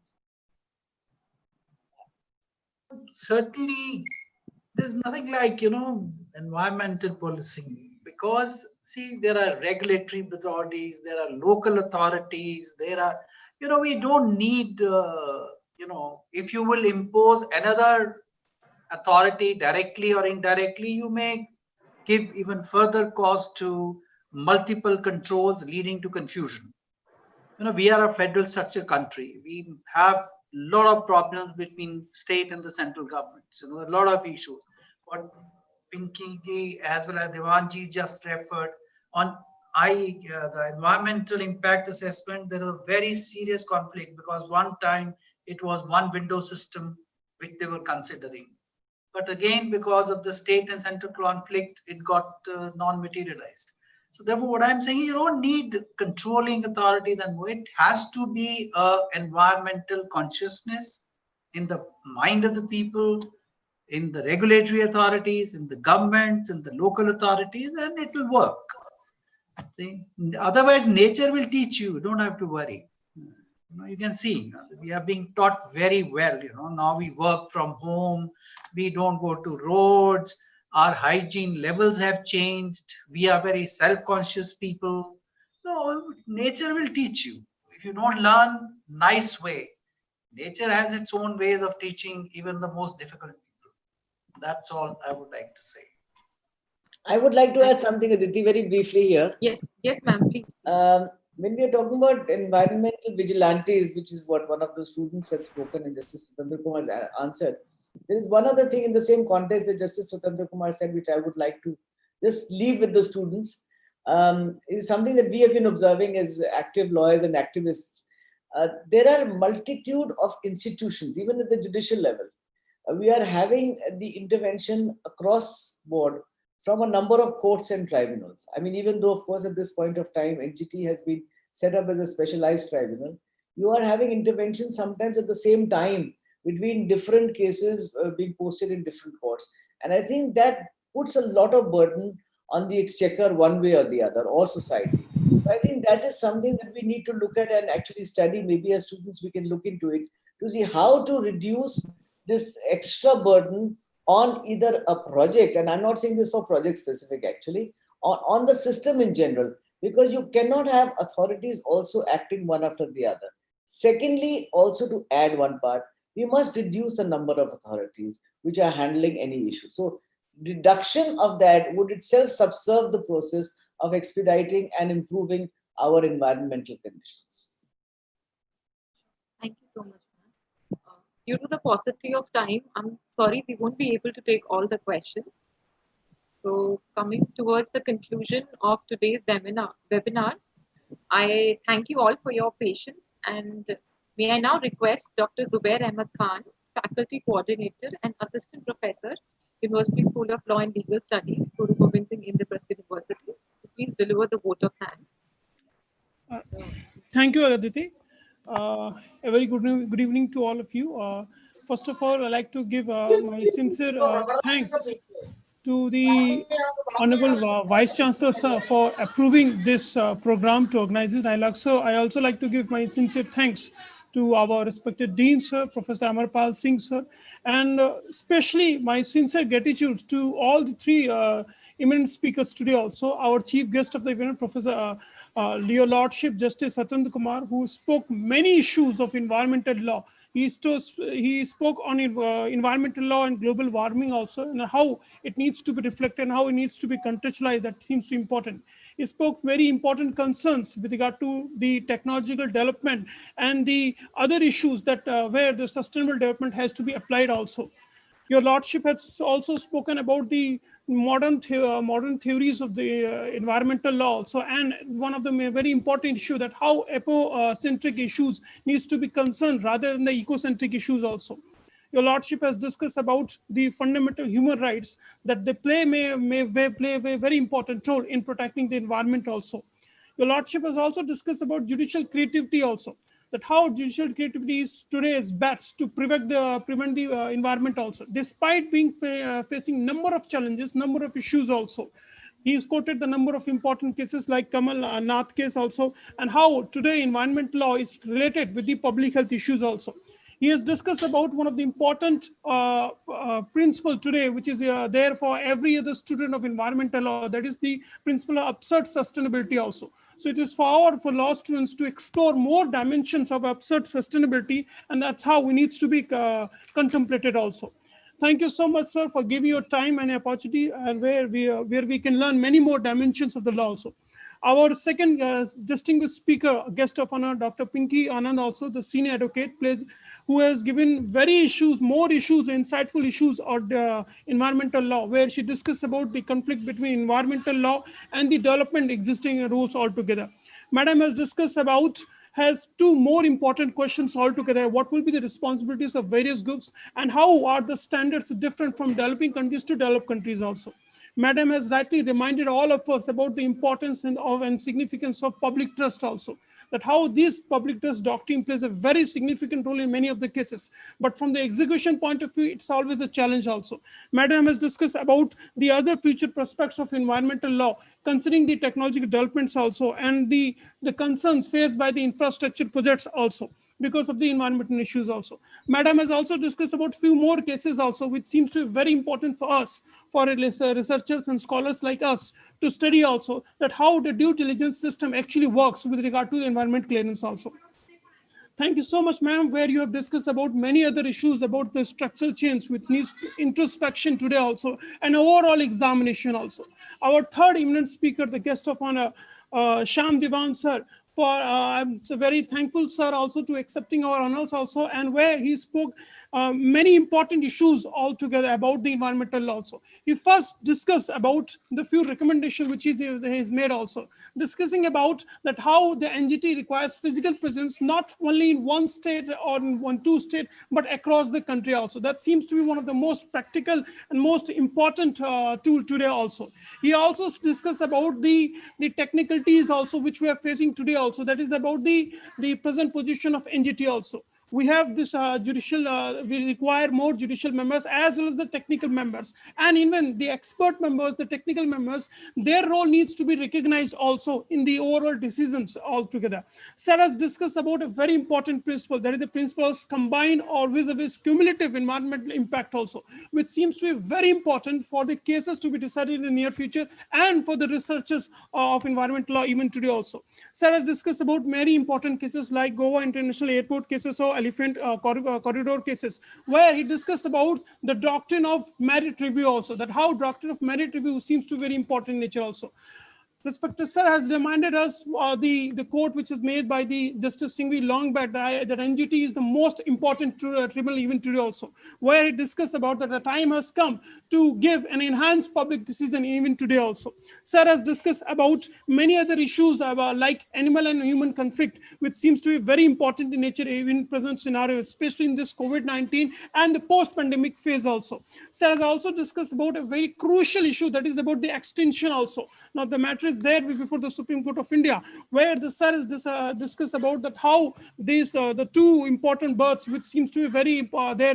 Certainly, there's nothing like, environmental policing, because see, there are regulatory authorities, there are local authorities, there are, we don't need, if you will impose another authority directly or indirectly, you may give even further cause to multiple controls leading to confusion. We are a federal structure country. We have a lot of problems between state and the central governments, a lot of issues. What Pinky ji as well as Devanji just referred on, the environmental impact assessment, there is a very serious conflict, because one time it was one window system which they were considering. But again, because of the state and central conflict, it got non-materialized. So therefore, what I'm saying, you don't need controlling authorities, and it has to be environmental consciousness in the mind of the people, in the regulatory authorities, in the governments, in the local authorities, and it will work. See? Otherwise, nature will teach you. Don't have to worry. You can see we are being taught very well. Now we work from home. We don't go to roads. Our hygiene levels have changed. We are very self-conscious people. So nature will teach you. If you don't learn nice way, nature has its own ways of teaching even the most difficult people. That's all I would like to say. I would like to add something, Aditi, very briefly here. Yes, ma'am, please. When we are talking about environmental vigilantes, which is what one of the students had spoken and Justice Swatantra Kumar has answered, there is one other thing in the same context that Justice Swatantra Kumar said, which I would like to just leave with the students. Is something that we have been observing as active lawyers and activists. There are a multitude of institutions, even at the judicial level. We are having the intervention across board from a number of courts and tribunals. I mean, even though, of course, at this point of time, NGT has been set up as a specialized tribunal, you are having interventions sometimes at the same time between different cases being posted in different courts. And I think that puts a lot of burden on the exchequer one way or the other, or society. So I think that is something that we need to look at and actually study. Maybe as students, we can look into it to see how to reduce this extra burden on either a project, and I'm not saying this for project specific actually, on the system in general, because you cannot have authorities also acting one after the other. Secondly, also to add one part, we must reduce the number of authorities which are handling any issue. So reduction of that would itself subserve the process of expediting and improving our environmental conditions. Thank you so much. Due to the paucity of time, I'm sorry we won't be able to take all the questions. So coming towards the conclusion of today's webinar, I thank you all for your patience, and may I now request Dr. Zubair Ahmed Khan, Faculty Coordinator and Assistant Professor, University School of Law and Legal Studies, Guru Gobind Singh Indraprastha University, to please deliver the vote of thanks. Thank you, Aditi. A very good evening to all of you. First of all, I'd like to give my sincere thanks to the Honorable Vice Chancellor sir for approving this program to organize it. I also like to give my sincere thanks to our respected Dean sir, Professor Amarpal Singh sir, and especially my sincere gratitude to all the three eminent speakers today also. Our chief guest of the event, Professor Your Lordship Justice Swatantra Kumar, who spoke many issues of environmental law. He spoke on environmental law and global warming also, and how it needs to be reflected and how it needs to be contextualized. That seems to be important. He spoke very important concerns with regard to the technological development and the other issues that where the sustainable development has to be applied also. Your Lordship has also spoken about the modern theories of the environmental law also, and one of the very important issue that how ecocentric issues needs to be concerned rather than the ecocentric issues also. Your lordship has discussed about the fundamental human rights that they play a very important role in protecting the environment also. Your lordship has also discussed about judicial creativity also, that how judicial creativity is today's best to prevent the environment also, despite being facing number of challenges, number of issues also. He has quoted the number of important cases like Kamal Nath case also, and how today environment law is related with the public health issues also. He has discussed about one of the important principle today, which is there for every other student of environmental law, that is the principle of absurd sustainability also. So it is for law students to explore more dimensions of absurd sustainability, and that's how it needs to be contemplated also. Thank you so much, sir, for giving your time and opportunity, and where we can learn many more dimensions of the law also. Our second distinguished speaker, guest of honor, Dr. Pinky Anand, also the senior advocate, who has given more issues, insightful issues on environmental law, where she discussed about the conflict between environmental law and the development existing rules altogether. Madam has two more important questions altogether. What will be the responsibilities of various groups, and how are the standards different from developing countries to developed countries also? Madam has rightly reminded all of us about the importance and significance of public trust also, that how this public trust doctrine plays a very significant role in many of the cases. But from the execution point of view, it's always a challenge also. Madam has discussed about the other future prospects of environmental law, considering the technological developments also, and the concerns faced by the infrastructure projects also, because of the environmental issues also. Madam has also discussed about few more cases also, which seems to be very important for us, for researchers and scholars like us, to study also, that how the due diligence system actually works with regard to the environment clearance also. Thank you so much, ma'am, where you have discussed about many other issues about the structural change, which needs introspection today also, and overall examination also. Our third eminent speaker, the guest of honor, Shyam Diwan, sir, I'm so very thankful, sir, also to accepting our honors also, and where he spoke many important issues altogether about the environmental law also. He first discussed about the few recommendations which he's made also, discussing about that how the NGT requires physical presence not only in one state or in two states, but across the country also. That seems to be one of the most practical and most important tool today also. He also discussed about the technicalities also which we are facing today also, that is about the present position of NGT also. We have this we require more judicial members as well as the technical members, and even the expert members, the technical members, their role needs to be recognized also in the overall decisions altogether. Sir has discussed about a very important principle, that is the principle of combined or vis-a-vis cumulative environmental impact also, which seems to be very important for the cases to be decided in the near future and for the researchers of environmental law even today also. Sir has discussed about very important cases like Goa International Airport cases or Elephant corridor cases, where he discussed about the doctrine of merit review also, that how doctrine of merit review seems to be very important in nature also. Respected sir has reminded us the quote which is made by the Justice Singhvi long back, that NGT is the most important tribunal even today also, where he discussed about that the time has come to give an enhanced public decision even today also. Sir has discussed about many other issues about, like animal and human conflict, which seems to be very important in nature even in present scenario, especially in this COVID-19 and the post-pandemic phase also. Sir has also discussed about a very crucial issue, that is about the extinction also. Now the matter is there before the Supreme Court of India, where the sir has discussed about that how these the two important birds, which seems to be very there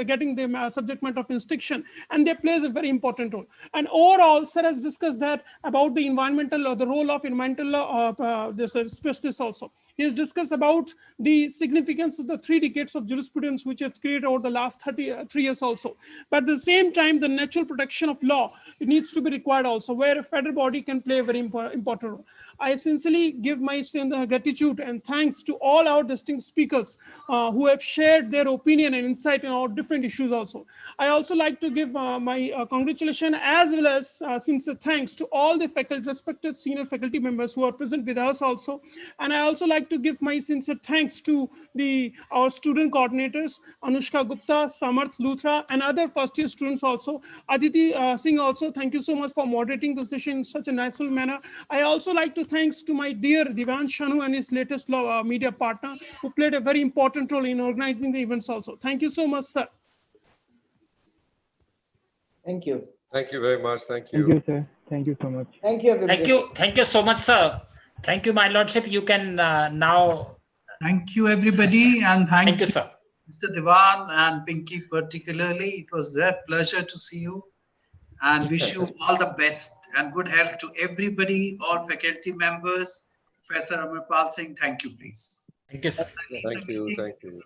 getting the subject matter of extinction, and they plays a very important role. And overall, sir has discussed that about the environmental or the role of environmental law, this specialist also. He has discussed about the significance of the 3 decades of jurisprudence which have created over the last 33 years also. But at the same time, the natural protection of law, it needs to be required also, where a federal body can play a very important role. I sincerely give my gratitude and thanks to all our distinct speakers who have shared their opinion and insight on our different issues also. I also like to give my congratulations as well as sincere thanks to all the faculty, respected senior faculty members who are present with us also. And I also like like to give my sincere thanks to our student coordinators, Anushka Gupta, Samarth Luthra, and other first-year students also. Aditi Singh also, thank you so much for moderating the session in such a niceful manner. I also like to thanks to my dear Divan Shanu and his latest media partner, who played a very important role in organizing the events also. Thank you so much, sir. Thank you. Thank you very much. Thank Thank you. you, sir. Thank you so much. Thank you, everybody. Thank you so much, sir. Thank you, my lordship. You can now. Thank you, everybody, and Thank you, sir. Mr. Diwan and Pinky particularly. It was a pleasure to see you and wish you all the best and good health to everybody, all faculty members. Professor Amarpal Singh, thank you, please. Thank you, sir. Thank you. Thank you.